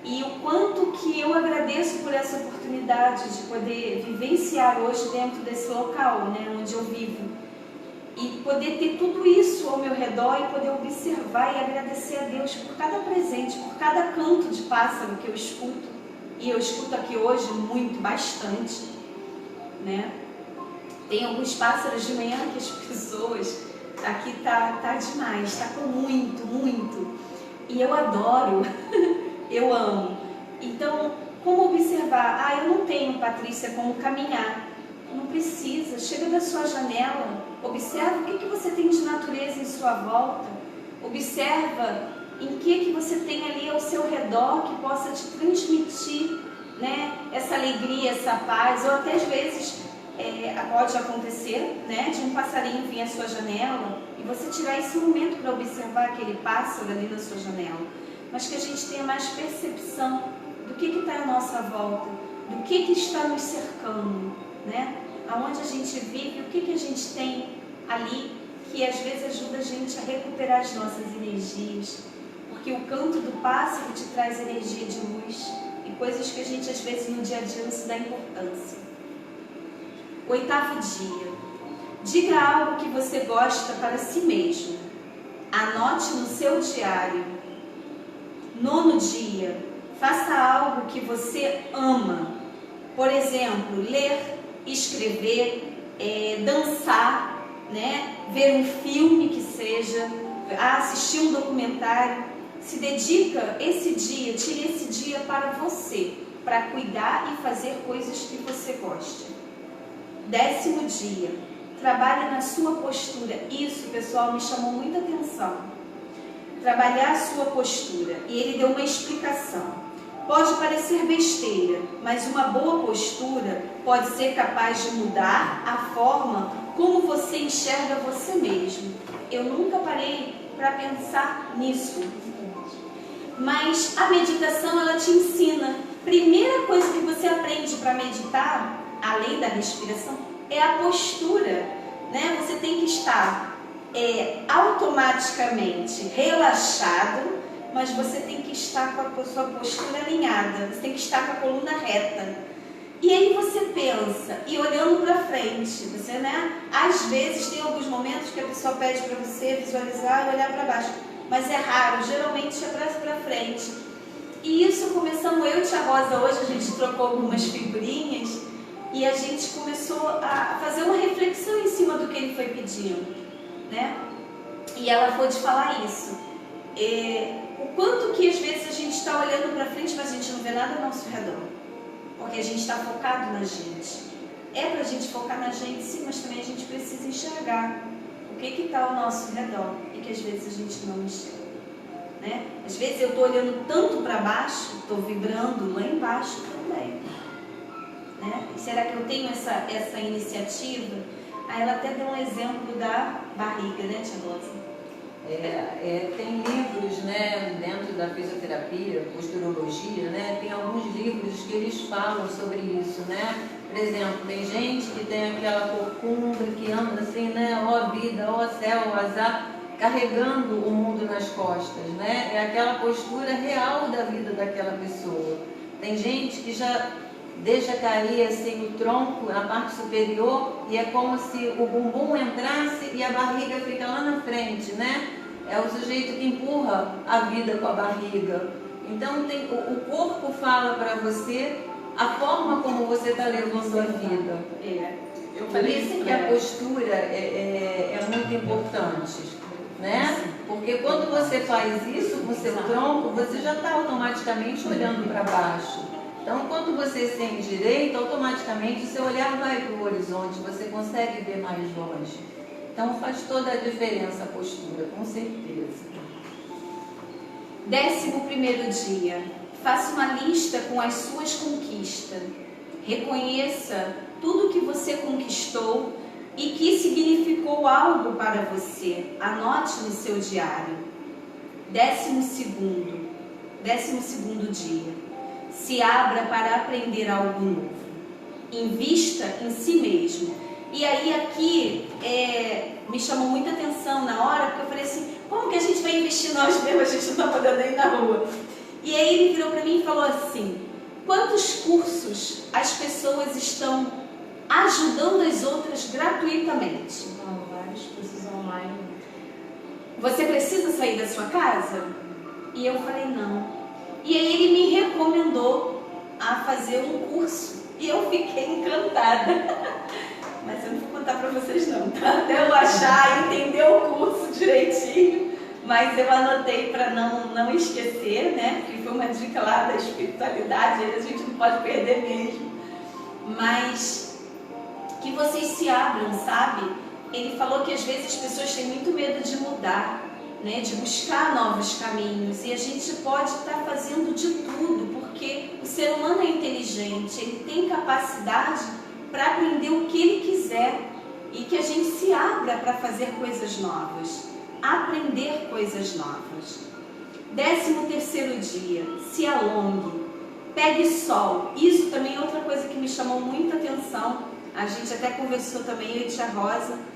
E o quanto que eu agradeço por essa oportunidade de poder vivenciar hoje dentro desse local, né, onde eu vivo. E poder ter tudo isso ao meu redor e poder observar e agradecer a Deus por cada presente, por cada canto de pássaro que eu escuto. E eu escuto aqui hoje muito, bastante, né? Tem alguns pássaros de manhã que as pessoas... Aqui tá demais, tá com muito. E eu adoro, eu amo. Então, como observar? Eu não tenho, Patrícia, como caminhar. Não precisa, chega da sua janela, observa o que você tem de natureza em sua volta. Observa em que você tem ali ao seu redor que possa te transmitir, né, essa alegria, essa paz, ou até às vezes... pode acontecer, né, de um passarinho vir à sua janela e você tirar esse momento para observar aquele pássaro ali na sua janela, mas que a gente tenha mais percepção do que está à nossa volta, do que está nos cercando, né, aonde a gente vive, o que a gente tem ali que às vezes ajuda a gente a recuperar as nossas energias, porque o canto do pássaro te traz energia de luz e coisas que a gente às vezes no dia a dia não se dá importância. 8º dia. Diga algo que você gosta para si mesmo. Anote no seu diário. 9º dia. Faça algo que você ama. Por exemplo, ler, escrever, dançar, né? Ver um filme que seja, assistir um documentário. Se dedica esse dia, tire esse dia para você, para cuidar e fazer coisas que você goste. 10º dia, trabalhe na sua postura. Isso, pessoal, me chamou muita atenção. Trabalhar a sua postura. E ele deu uma explicação. Pode parecer besteira, mas uma boa postura pode ser capaz de mudar a forma como você enxerga você mesmo. Eu nunca parei para pensar nisso. Mas a meditação, ela te ensina. Primeira coisa que você aprende para meditar, além da respiração, é a postura, né? Você tem que estar automaticamente relaxado, mas você tem que estar com a sua postura alinhada, você tem que estar com a coluna reta. E aí você pensa, e olhando para frente, você, né? Às vezes tem alguns momentos que a pessoa pede para você visualizar e olhar para baixo, mas é raro, geralmente é para frente. E isso começamos, eu e Tia Rosa hoje, a gente trocou algumas figurinhas e a gente começou a fazer uma reflexão em cima do que ele foi pedindo, né? E ela pôde falar isso. O quanto que às vezes a gente está olhando para frente, mas a gente não vê nada ao nosso redor, porque a gente está focado na gente. É para a gente focar na gente, sim, mas também a gente precisa enxergar o que está ao nosso redor e que às vezes a gente não enxerga, né? Às vezes eu estou olhando tanto para baixo, estou vibrando lá embaixo também, né? E será que eu tenho essa iniciativa? Aí ela até deu um exemplo da barriga, né, Tia Rosa? Tem livros, né, dentro da fisioterapia, posturologia, né, tem alguns livros que eles falam sobre isso, né? Por exemplo, tem gente que tem aquela corcunda que anda assim, né, ó vida, ó céu, ó azar, carregando o mundo nas costas, né? É aquela postura real da vida daquela pessoa. Tem gente que já deixa cair assim o tronco na parte superior e é como se o bumbum entrasse e a barriga fica lá na frente, né? É o sujeito que empurra a vida com a barriga. Então o corpo fala para você a forma como você está levando a vida. Por isso que a postura é muito importante, né? Porque quando você faz isso com o seu tronco, você já está automaticamente olhando para baixo. Então, quando você se endireita, automaticamente o seu olhar vai para o horizonte, você consegue ver mais longe. Então, faz toda a diferença a postura, com certeza. 11º dia. Faça uma lista com as suas conquistas. Reconheça tudo que você conquistou e que significou algo para você. Anote no seu diário. 12º dia. Se abra para aprender algo novo. Invista em si mesmo. E aí aqui me chamou muita atenção na hora, porque eu falei assim, como que a gente vai investir nós mesmos? A gente não está podendo ir na rua. E aí ele virou para mim e falou assim, quantos cursos as pessoas estão ajudando as outras gratuitamente? Vários cursos online. Você precisa sair da sua casa? E eu falei, não. E aí ele me recomendou a fazer um curso. E eu fiquei encantada. Mas eu não vou contar para vocês não, tá? Até eu achar e entender o curso direitinho. Mas eu anotei para não esquecer, né? Porque foi uma dica lá da espiritualidade, a gente não pode perder mesmo. Mas que vocês se abram, sabe? Ele falou que às vezes as pessoas têm muito medo de mudar, né, de buscar novos caminhos, e a gente pode estar fazendo de tudo, porque o ser humano é inteligente, ele tem capacidade para aprender o que ele quiser, e que a gente se abra para fazer coisas novas, aprender coisas novas. 13º dia, se alongue, pegue sol. Isso também é outra coisa que me chamou muita atenção, a gente até conversou também, eu e Tia Rosa.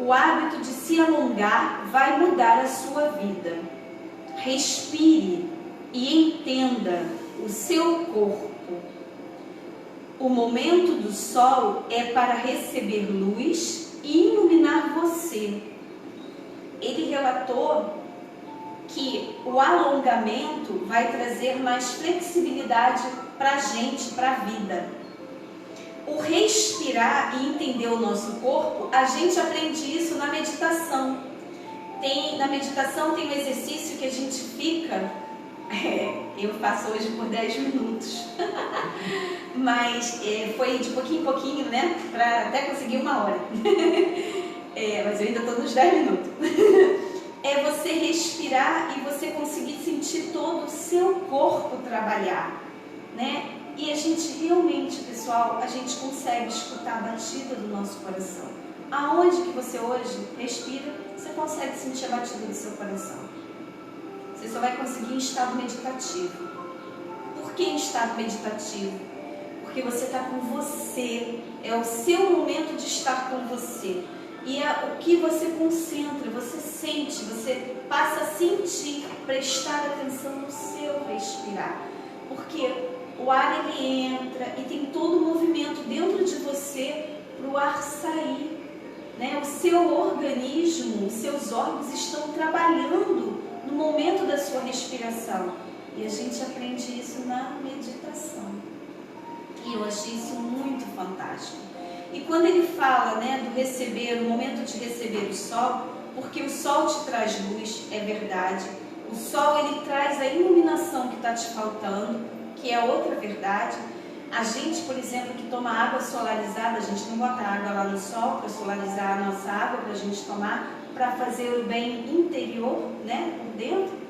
O hábito de se alongar vai mudar a sua vida. Respire e entenda o seu corpo. O momento do sol é para receber luz e iluminar você. Ele relatou que o alongamento vai trazer mais flexibilidade para a gente, para a vida. o respirar e entender o nosso corpo, a gente aprende isso na meditação. Na meditação tem um exercício que a gente fica, eu faço hoje por 10 minutos, mas foi de pouquinho em pouquinho, né, para até conseguir 1 hora, mas eu ainda estou nos 10 minutos. É você respirar e você conseguir sentir todo o seu corpo trabalhar, né? E a gente realmente, pessoal, a gente consegue escutar a batida do nosso coração. Aonde que você hoje respira, você consegue sentir a batida do seu coração. Você só vai conseguir em estado meditativo. Por que em estado meditativo? Porque você está com você, é o seu momento de estar com você. E é o que você concentra, você sente, você passa a sentir, prestar atenção no seu respirar. Porque o ar ele entra e tem todo o movimento dentro de você para o ar sair. Né? O seu organismo, os seus órgãos estão trabalhando no momento da sua respiração. E a gente aprende isso na meditação. E eu achei isso muito fantástico. E quando ele fala, né, do receber, no momento de receber o sol, porque o sol te traz luz, é verdade. O sol ele traz a iluminação que está te faltando, que é outra verdade. A gente, por exemplo, que toma água solarizada, a gente não bota água lá no sol para solarizar a nossa água, para a gente tomar, para fazer o bem interior, né, por dentro.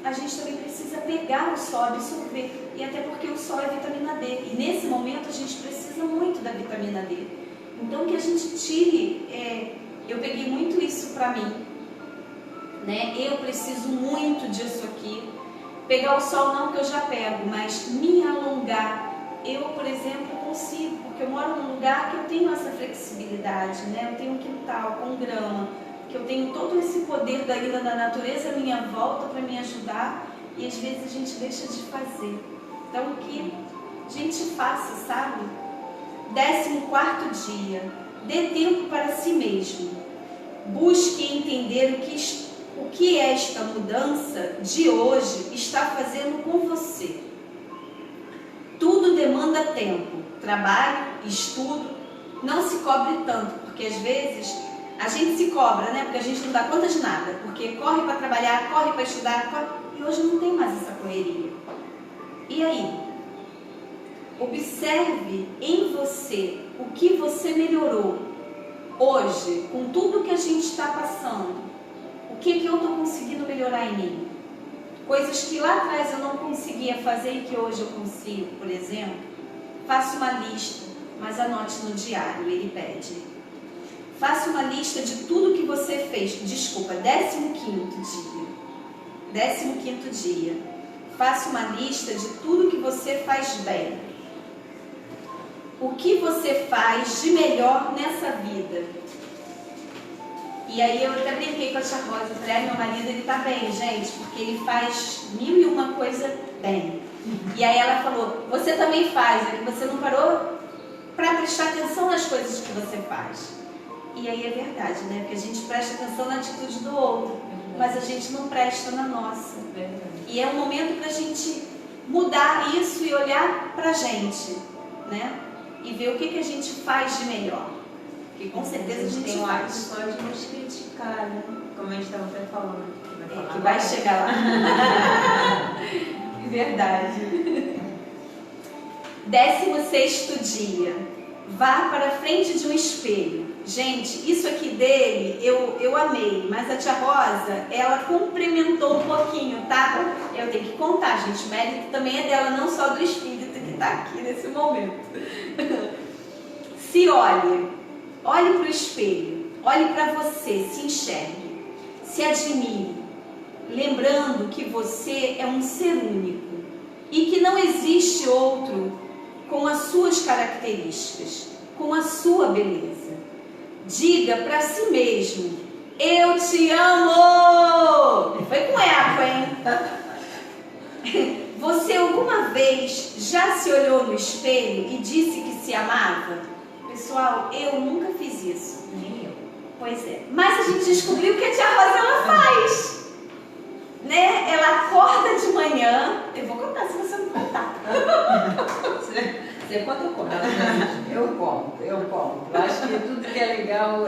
A gente também precisa pegar o sol, absorver, e até porque o sol é vitamina D, e nesse momento a gente precisa muito da vitamina D. Então que a gente tire, eu peguei muito isso para mim, né? Eu preciso muito disso aqui, pegar o sol não que eu já pego, mas me alongar. Eu, por exemplo, consigo, porque eu moro num lugar que eu tenho essa flexibilidade, né? Eu tenho um quintal com grama, que eu tenho todo esse poder da natureza à minha volta para me ajudar, e às vezes a gente deixa de fazer. Então que a gente faça, sabe? 14º dia, dê tempo para si mesmo. Busque entender o que esta mudança de hoje está fazendo com você. Tudo demanda tempo, trabalho, estudo. Não se cobre tanto, porque às vezes a gente se cobra, né? Porque a gente não dá conta de nada, porque corre para trabalhar, corre para estudar, e hoje não tem mais essa correria. E aí? Observe em você o que você melhorou hoje, com tudo que a gente está passando. O que eu estou conseguindo melhorar em mim? Coisas que lá atrás eu não conseguia fazer e que hoje eu consigo, por exemplo. Faça uma lista, mas anote no diário, ele pede. Faça uma lista de tudo que você fez. Desculpa, 15º dia. 15º dia. Faça uma lista de tudo que você faz bem. O que você faz de melhor nessa vida? E aí eu até brinquei com a tia Rosa, falei, meu marido ele tá bem, gente, porque ele faz 1001 coisa bem. E aí ela falou, você também faz, é que você não parou para prestar atenção nas coisas que você faz. E aí é verdade, né? Porque a gente presta atenção na atitude do outro, mas a gente não presta na nossa. E é um momento para a gente mudar isso e olhar pra gente, né? E ver o que a gente faz de melhor. Porque com certeza a gente tem um faz. só de nos criticar, né? Como a gente estava até falando. Que vai chegar lá. Verdade. 16º dia. Vá para frente de um espelho. Gente, isso aqui dele eu amei, mas a tia Rosa, ela complementou um pouquinho, tá? Eu tenho que contar, gente. O mérito também é dela, não só do espírito que está aqui nesse momento. Se olhe para o espelho, olhe para você, se enxergue, se admire, lembrando que você é um ser único e que não existe outro com as suas características, com a sua beleza. Diga para si mesmo, eu te amo! Foi com eco, hein? Você alguma vez já se olhou no espelho e disse que se amava? Pessoal, eu nunca fiz isso. Nem eu. Pois é. Mas a gente descobriu que a tia Rosa ela faz. Né? Ela acorda de manhã. Eu vou contar se você não contar. Você conta ou conta? Eu conto. Eu acho que tudo que é legal,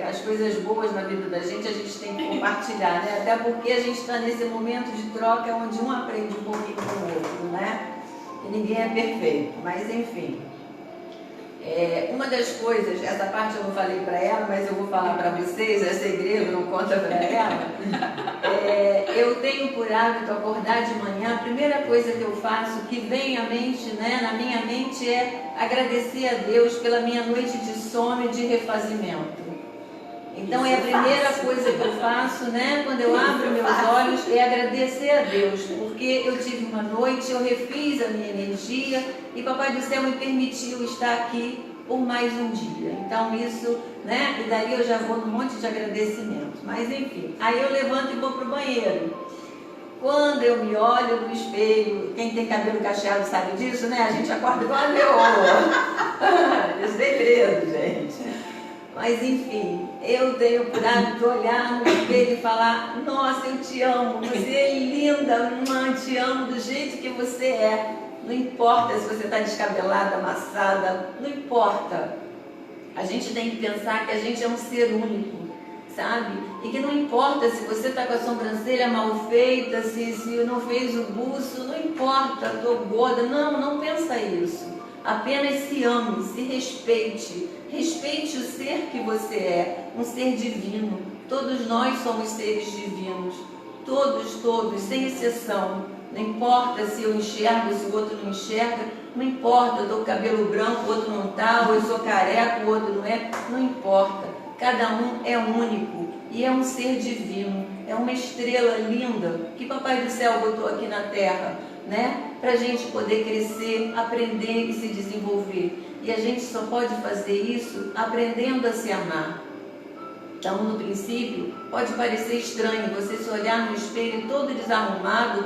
as coisas boas na vida da gente, a gente tem que compartilhar, né? Até porque a gente está nesse momento de troca onde um aprende um pouquinho com o outro, né? E ninguém é perfeito, mas enfim. Uma das coisas, essa parte eu não falei para ela, mas eu vou falar para vocês, é segredo, não conta para ela. Eu tenho por hábito acordar de manhã, a primeira coisa que eu faço, que vem à mente, né, na minha mente, é agradecer a Deus pela minha noite de sono e de refazimento. Então é a primeira coisa que eu faço, né, quando eu abro meus olhos, é agradecer a Deus, porque eu tive uma noite, eu refiz a minha energia e Papai do Céu me permitiu estar aqui por mais um dia. Então isso, né, e daí eu já vou num monte de agradecimento. Mas enfim, aí eu levanto e vou pro banheiro. Quando eu me olho no espelho, quem tem cabelo cacheado sabe disso, né? A gente acorda igual a leoa. É segredo, gente. Mas enfim, eu tenho por hábito olhar no espelho e falar: nossa, eu te amo, você é linda, te amo do jeito que você é. Não importa se você está descabelada, amassada, não importa. A gente tem que pensar que a gente é um ser único, sabe? E que não importa se você está com a sobrancelha mal feita, se não fez o buço, não importa, estou gorda. Não pensa isso. Apenas se ame, se respeite. Respeite o ser que você é, um ser divino. Todos nós somos seres divinos. Todos, sem exceção. Não importa se eu enxergo, se o outro não enxerga. Não importa, eu estou com cabelo branco, o outro não está, ou eu sou careca, o outro não é. Não importa. Cada um é único e é um ser divino. É uma estrela linda que Papai do Céu botou aqui na Terra, né? Para a gente poder crescer, aprender e se desenvolver. E a gente só pode fazer isso aprendendo a se amar. Então, no princípio, pode parecer estranho você se olhar no espelho todo desarrumado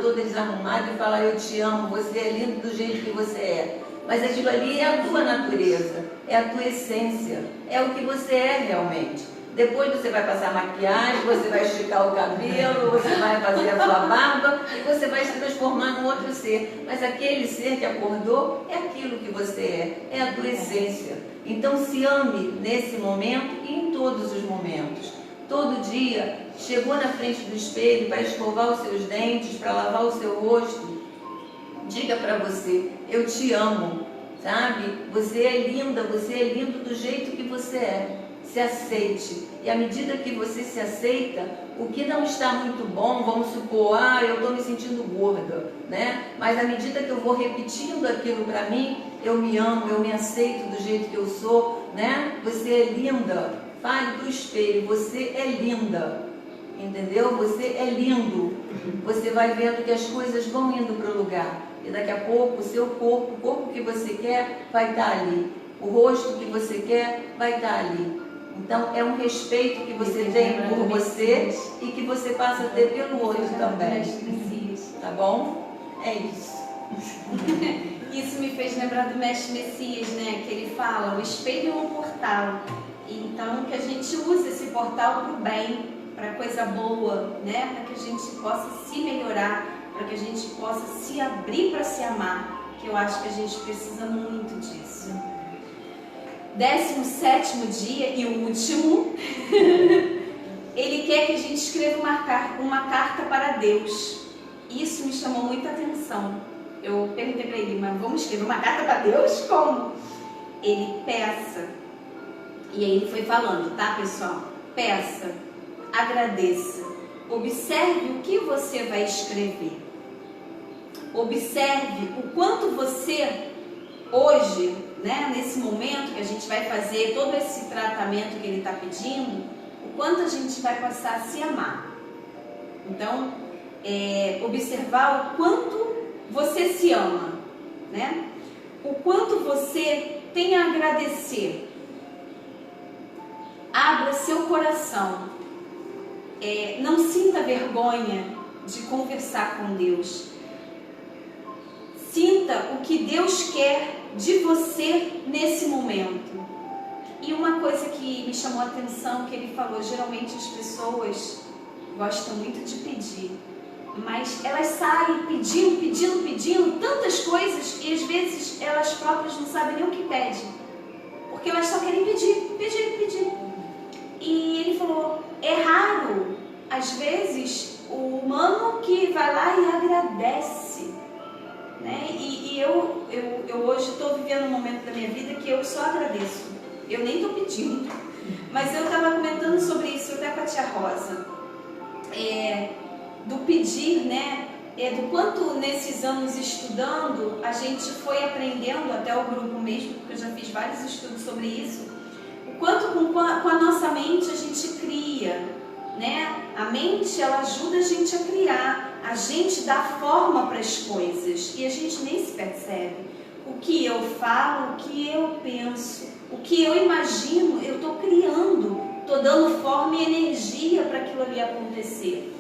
e falar: eu te amo, você é lindo do jeito que você é. Mas aquilo ali é a tua natureza, é a tua essência, é o que você é realmente. Depois você vai passar maquiagem, você vai esticar o cabelo, você vai fazer a sua barba e você vai se transformar num outro ser. Mas aquele ser que acordou é aquilo que você é a tua essência. Então se ame nesse momento e em todos os momentos. Todo dia, chegou na frente do espelho para escovar os seus dentes, para lavar o seu rosto, diga para você: eu te amo, sabe? Você é linda, você é lindo do jeito que você é. Se aceite. E à medida que você se aceita, o que não está muito bom, vamos supor, eu estou me sentindo gorda, né? Mas à medida que eu vou repetindo aquilo para mim, eu me amo, eu me aceito do jeito que eu sou, né? Você é linda. Fale do espelho, você é linda. Entendeu? Você é lindo. Você vai vendo que as coisas vão indo para o lugar. E daqui a pouco, o seu corpo, o corpo que você quer, vai estar ali. O rosto que você quer, vai estar ali. Então, é um respeito que você tem por você e que você passa a ter pelo outro também. Tá bom? É isso. Isso me fez lembrar do Mestre Messias, né? Que ele fala: o espelho é um portal. Então, que a gente use esse portal para o bem, para coisa boa, né? Para que a gente possa se melhorar, para que a gente possa se abrir para se amar, que eu acho que a gente precisa muito disso. 17º dia e último, ele quer que a gente escreva uma carta para Deus. Isso me chamou muita atenção. Eu perguntei para ele: mas vamos escrever uma carta para Deus? Como? Ele: peça. E aí ele foi falando, tá, pessoal? Peça, agradeça, observe o que você vai escrever. Observe o quanto você, hoje, né, nesse momento que a gente vai fazer todo esse tratamento que ele está pedindo, o quanto a gente vai passar a se amar. Então, observar o quanto você se ama, né? O quanto você tem a agradecer. Abra seu coração. Não sinta vergonha de conversar com Deus. Sinta o que Deus quer de você nesse momento. E uma coisa que me chamou a atenção, que ele falou: geralmente as pessoas gostam muito de pedir, Mas elas saem pedindo tantas coisas e às vezes elas próprias não sabem nem o que pedem. Porque elas só querem pedir. E ele falou, é raro, às vezes, o humano que vai lá e agradece. Né? E eu hoje estou vivendo um momento da minha vida que eu só agradeço. Eu nem estou pedindo. Mas eu estava comentando sobre isso até com a tia Rosa. Do pedir, né? Do quanto nesses anos estudando a gente foi aprendendo, até o grupo mesmo, porque eu já fiz vários estudos sobre isso, o quanto com a nossa mente a gente cria, né? A mente, ela ajuda a gente a criar, a gente dá forma para as coisas e a gente nem se percebe. O que eu falo, o que eu penso, o que eu imagino, eu estou criando, estou dando forma e energia para aquilo ali acontecer.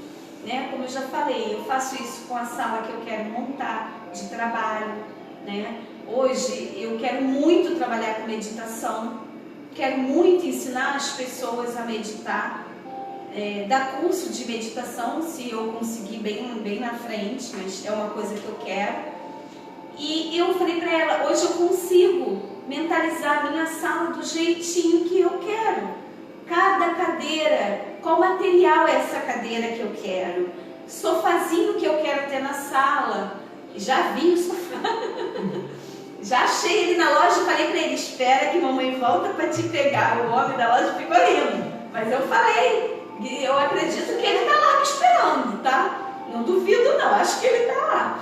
Né? Como eu já falei, eu faço isso com a sala que eu quero montar de trabalho. Né? Hoje eu quero muito trabalhar com meditação, quero muito ensinar as pessoas a meditar, dar curso de meditação, se eu conseguir bem na frente, mas é uma coisa que eu quero. E eu falei para ela, hoje eu consigo mentalizar a minha sala do jeitinho que eu quero. Cada cadeira, qual material é essa cadeira que eu quero? Sofazinho que eu quero ter na sala. Já vi o sofá. Já achei ele na loja e falei para ele, espera que mamãe volta para te pegar. O homem da loja ficou rindo. Mas eu falei, eu acredito que ele está lá me esperando, tá? Não duvido não, acho que ele está lá.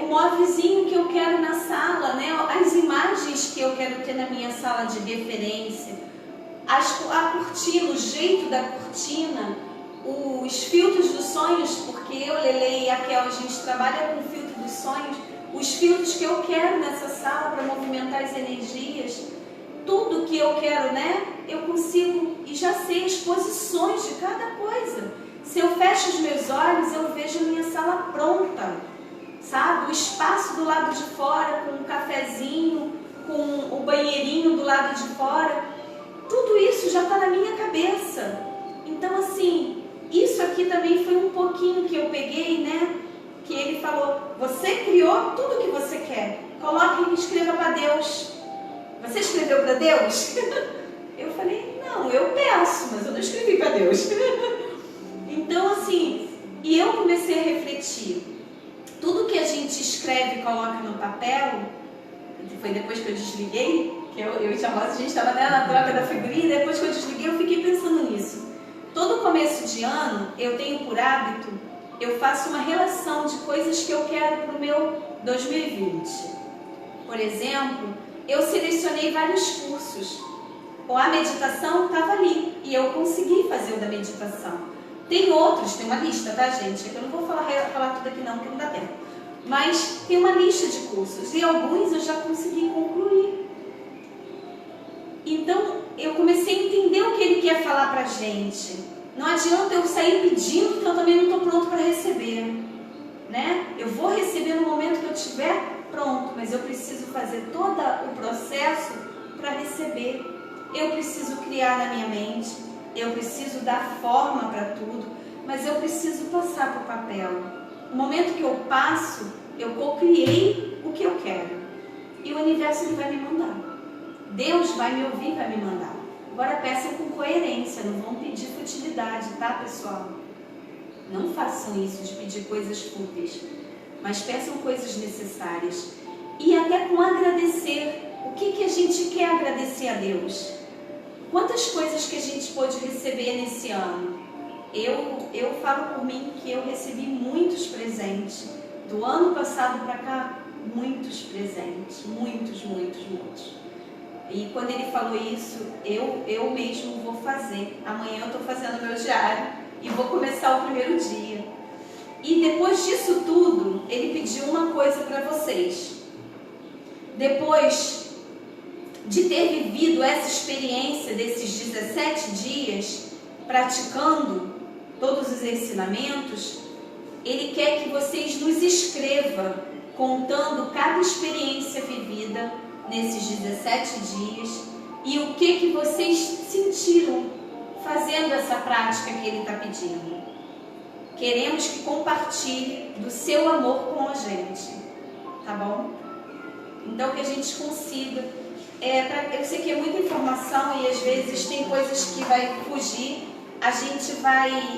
O móvelzinho que eu quero na sala, né? As imagens que eu quero ter na minha sala de referência, a cortina, o jeito da cortina, os filtros dos sonhos, porque eu, Lele e a Kel, a gente trabalha com filtro dos sonhos, os filtros que eu quero nessa sala para movimentar as energias, tudo que eu quero, né? Eu consigo e já sei as posições de cada coisa. Se eu fecho os meus olhos, eu vejo a minha sala pronta, sabe? O espaço do lado de fora, com um cafezinho, com o banheirinho do lado de fora, tudo isso já está na minha cabeça. Então, assim, isso aqui também foi um pouquinho que eu peguei, né? Que ele falou, você criou tudo que você quer, coloque e escreva para Deus. Você escreveu para Deus? Eu falei, não, eu peço, mas eu não escrevi para Deus. Então, assim, e eu comecei a refletir. Tudo que a gente escreve e coloca no papel, foi depois que eu desliguei, que eu e a Rosa, a gente estava na troca da figurinha, depois que eu desliguei, eu fiquei pensando nisso. Todo começo de ano, eu tenho por hábito, eu faço uma relação de coisas que eu quero para o meu 2020. Por exemplo, eu selecionei vários cursos. A meditação estava ali, e eu consegui fazer o da meditação. Tem outros, tem uma lista, tá, gente? Eu não vou falar tudo aqui não, porque não dá tempo. Mas tem uma lista de cursos, e alguns eu já consegui concluir. Então, eu comecei a entender o que ele quer falar pra gente. Não adianta eu sair pedindo, porque eu também não estou pronto para receber. Né? Eu vou receber no momento que eu estiver pronto, mas eu preciso fazer todo o processo para receber. Eu preciso criar na minha mente, eu preciso dar forma para tudo, mas eu preciso passar para o papel. No momento que eu passo, eu co-criei o que eu quero. E o universo ele vai me mandar. Deus vai me ouvir, vai me mandar. Agora peçam com coerência, não vão pedir futilidade, tá, pessoal? Não façam isso de pedir coisas fúteis, mas peçam coisas necessárias. E até com agradecer. O que a gente quer agradecer a Deus? Quantas coisas que a gente pôde receber nesse ano? Eu falo por mim que eu recebi muitos presentes. Do ano passado para cá, muitos presentes. Muitos. E quando ele falou isso, eu mesmo vou fazer. Amanhã eu estou fazendo meu diário e vou começar o primeiro dia. E depois disso tudo, ele pediu uma coisa para vocês. Depois de ter vivido essa experiência desses 17 dias, praticando todos os ensinamentos, ele quer que vocês nos escrevam, contando cada experiência vivida nesses 17 dias e o que vocês sentiram fazendo essa essa prática que ele está pedindo. Queremos que compartilhe do seu amor com a gente, tá bom? Então que a gente consiga, eu sei que é muita informação e às vezes tem coisas que vai fugir,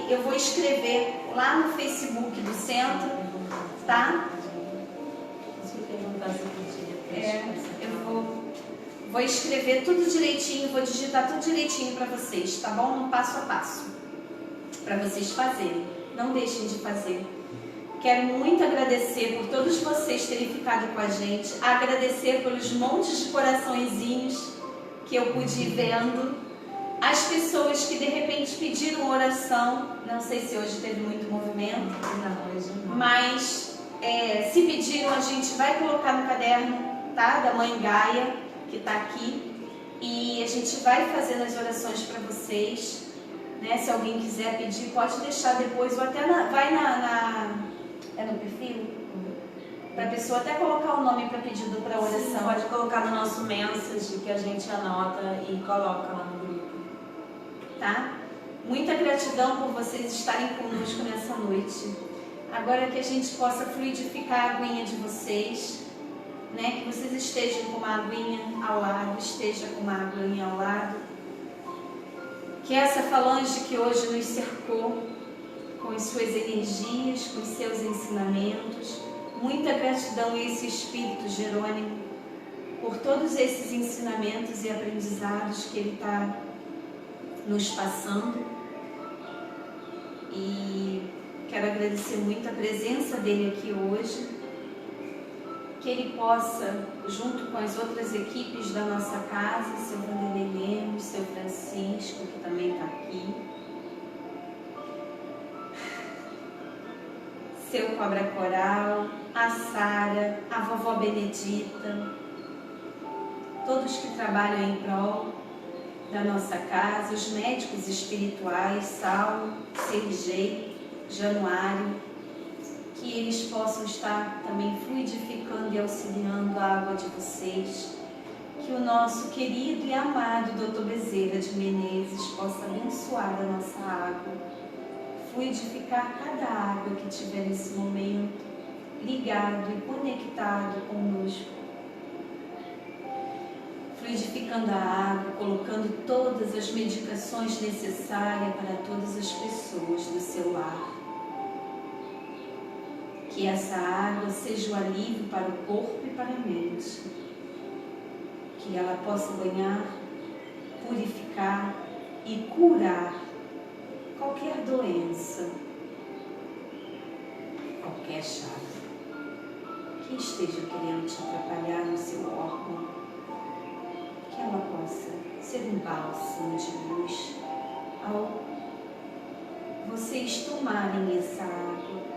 eu vou escrever lá no Facebook do centro, tá? Eu vou escrever tudo direitinho, vou digitar tudo direitinho para vocês, tá bom? No passo a passo, para vocês fazerem. Não deixem de fazer. Quero muito agradecer por todos vocês terem ficado com a gente, agradecer pelos montes de coraçõezinhos que eu pude ir vendo, as pessoas que de repente pediram oração, não sei se hoje teve muito movimento, Não, hoje não. mas se pediram, a gente vai colocar no caderno, tá? Da Mãe Gaia, que está aqui, e a gente vai fazendo as orações para vocês. Né? Se alguém quiser pedir, pode deixar depois, ou até vai no perfil? Para a pessoa até colocar o nome para pedido para oração. Sim, pode colocar no nosso message que a gente anota e coloca lá no grupo. Tá? Muita gratidão por vocês estarem conosco nessa noite. Agora que a gente possa fluidificar a aguinha de vocês, né? Que vocês estejam com uma aguinha ao lado, esteja com uma aguinha ao lado. Que essa falange que hoje nos cercou, com as suas energias, com os seus ensinamentos, muita gratidão a esse Espírito Jerônimo, por todos esses ensinamentos e aprendizados que ele está nos passando. E quero agradecer muito a presença dele aqui hoje, que ele possa, junto com as outras equipes da nossa casa, seu Vanderlei Lemos, seu Francisco, que também está aqui, seu Cobra Coral, a Sara, a Vovó Benedita, todos que trabalham em prol da nossa casa, os médicos espirituais, Saulo, Sergei, Januário, que eles possam estar também fluidificando e auxiliando a água de vocês, que o nosso querido e amado Dr. Bezerra de Menezes possa abençoar a nossa água, fluidificar cada água que tiver nesse momento, ligado e conectado conosco, fluidificando a água, colocando todas as medicações necessárias para todas as pessoas do seu lar. Que essa água seja o alívio para o corpo e para a mente. Que ela possa banhar, purificar e curar qualquer doença, qualquer chaga que esteja querendo te atrapalhar no seu órgão. Que ela possa ser um bálsamo de luz ao vocês tomarem essa água.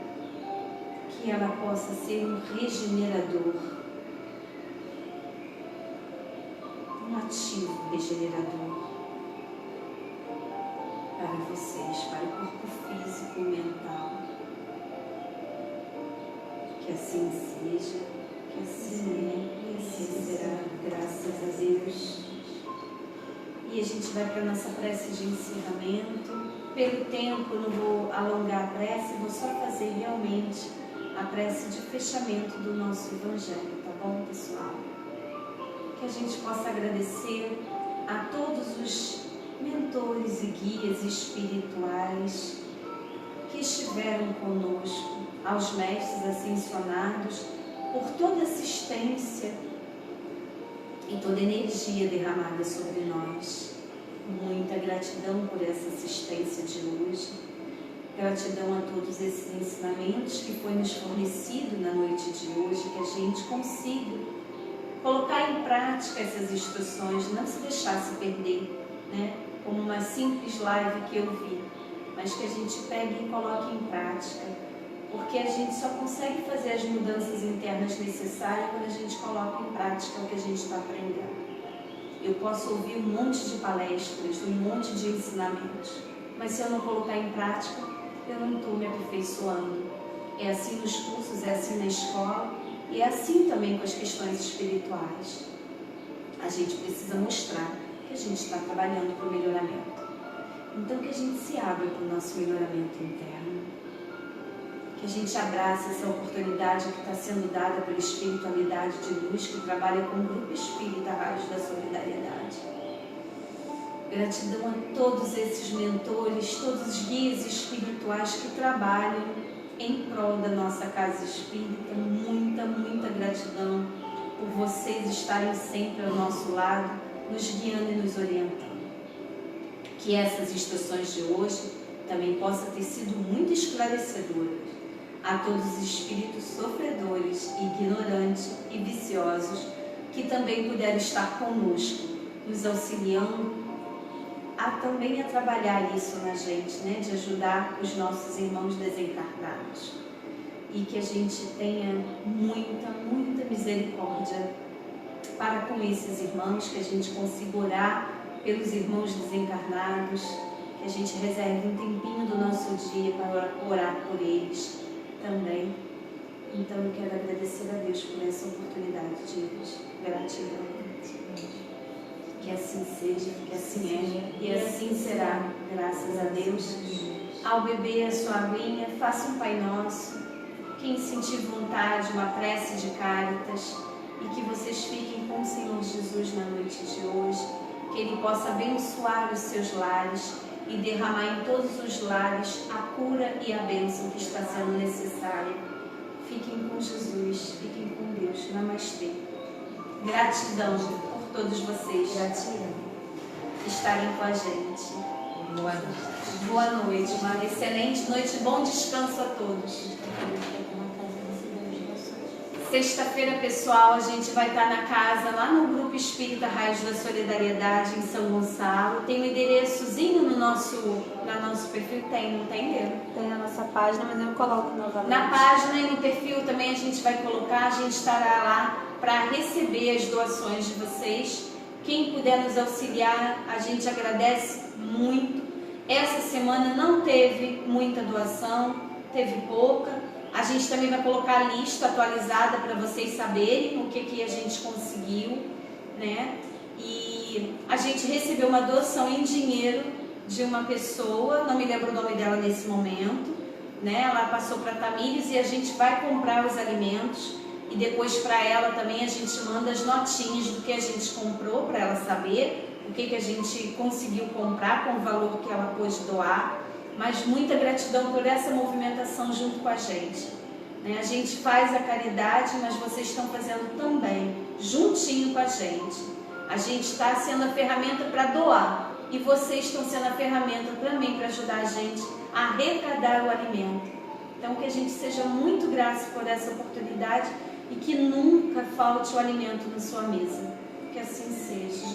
Que ela possa ser um regenerador, um ativo regenerador para vocês, para o corpo físico e mental. Que assim seja, que assim é e assim será, graças a Deus. E a gente vai para a nossa prece de encerramento. Pelo tempo, eu não vou alongar a prece, vou só fazer realmente a prece de fechamento do nosso Evangelho, tá bom, pessoal? Que a gente possa agradecer a todos os mentores e guias espirituais que estiveram conosco, aos mestres ascensionados, por toda assistência e toda energia derramada sobre nós. Muita gratidão por essa assistência de hoje. Gratidão a todos esses ensinamentos que foi nos fornecido na noite de hoje, que a gente consiga colocar em prática essas instruções, não se deixar se perder, né? Como uma simples live que eu vi, mas que a gente pegue e coloque em prática, porque a gente só consegue fazer as mudanças internas necessárias quando a gente coloca em prática o que a gente está aprendendo. Eu posso ouvir um monte de palestras, um monte de ensinamentos, mas se eu não colocar em prática, eu não estou me aperfeiçoando. É assim nos cursos, é assim na escola e é assim também com as questões espirituais. A gente precisa mostrar que a gente está trabalhando para o melhoramento. Então que a a gente se abra para o nosso melhoramento interno. Que a gente abrace essa oportunidade que está sendo dada pela espiritualidade de luz que trabalha com o Grupo Espírita Raios da Solidariedade. Gratidão a todos esses mentores, todos os guias espirituais que trabalham em prol da nossa casa espírita. Muita, muita gratidão por vocês estarem sempre ao nosso lado, nos guiando e nos orientando. Que essas instruções de hoje também possam ter sido muito esclarecedoras a todos os espíritos sofredores, ignorantes e viciosos que também puderam estar conosco, nos auxiliando também a trabalhar isso na gente, né? De ajudar os nossos irmãos desencarnados. E que a gente tenha muita, muita misericórdia para com esses irmãos, que a gente consiga orar pelos irmãos desencarnados, que a gente reserve um tempinho do nosso dia para orar por eles também. Então eu quero agradecer a Deus por essa oportunidade de hoje. Gratidão. Que assim seja, que assim é e assim será, graças a Deus. Ao beber a sua aguinha, faça um Pai Nosso. Quem sentir vontade, uma prece de Cáritas, e que vocês fiquem com o Senhor Jesus na noite de hoje, que Ele possa abençoar os seus lares e derramar em todos os lares a cura e a bênção que está sendo necessária. Fiquem com Jesus, fiquem com Deus. Namastê. Gratidão por todos vocês estarem com a gente. Boa noite. Boa noite, uma excelente noite, bom descanso a todos. Sexta-feira, pessoal, a gente vai estar na casa, lá no Grupo Espírita Raios da Solidariedade, em São Gonçalo. Tem um endereçozinho no nosso perfil? Tem, não tem, Deus? Tem na nossa página, mas eu coloco novamente. Na página e no perfil também a gente vai colocar, a gente estará lá para receber as doações de vocês. Quem puder nos auxiliar, a gente agradece muito. Essa semana não teve muita doação, teve pouca. A gente também vai colocar a lista atualizada para vocês saberem o que a gente conseguiu, né? E a gente recebeu uma doação em dinheiro de uma pessoa, não me lembro o nome dela nesse momento, né? Ela passou para Tamires e a gente vai comprar os alimentos e depois para ela também a gente manda as notinhas do que a gente comprou para ela saber o que a gente conseguiu comprar com o valor que ela pôde doar. Mas muita gratidão por essa movimentação junto com a gente. A gente faz a caridade, mas vocês estão fazendo também, juntinho com a gente. A gente está sendo a ferramenta para doar e vocês estão sendo a ferramenta também para ajudar a gente a arrecadar o alimento. Então que a gente seja muito grato por essa oportunidade e que nunca falte o alimento na sua mesa. Que assim seja.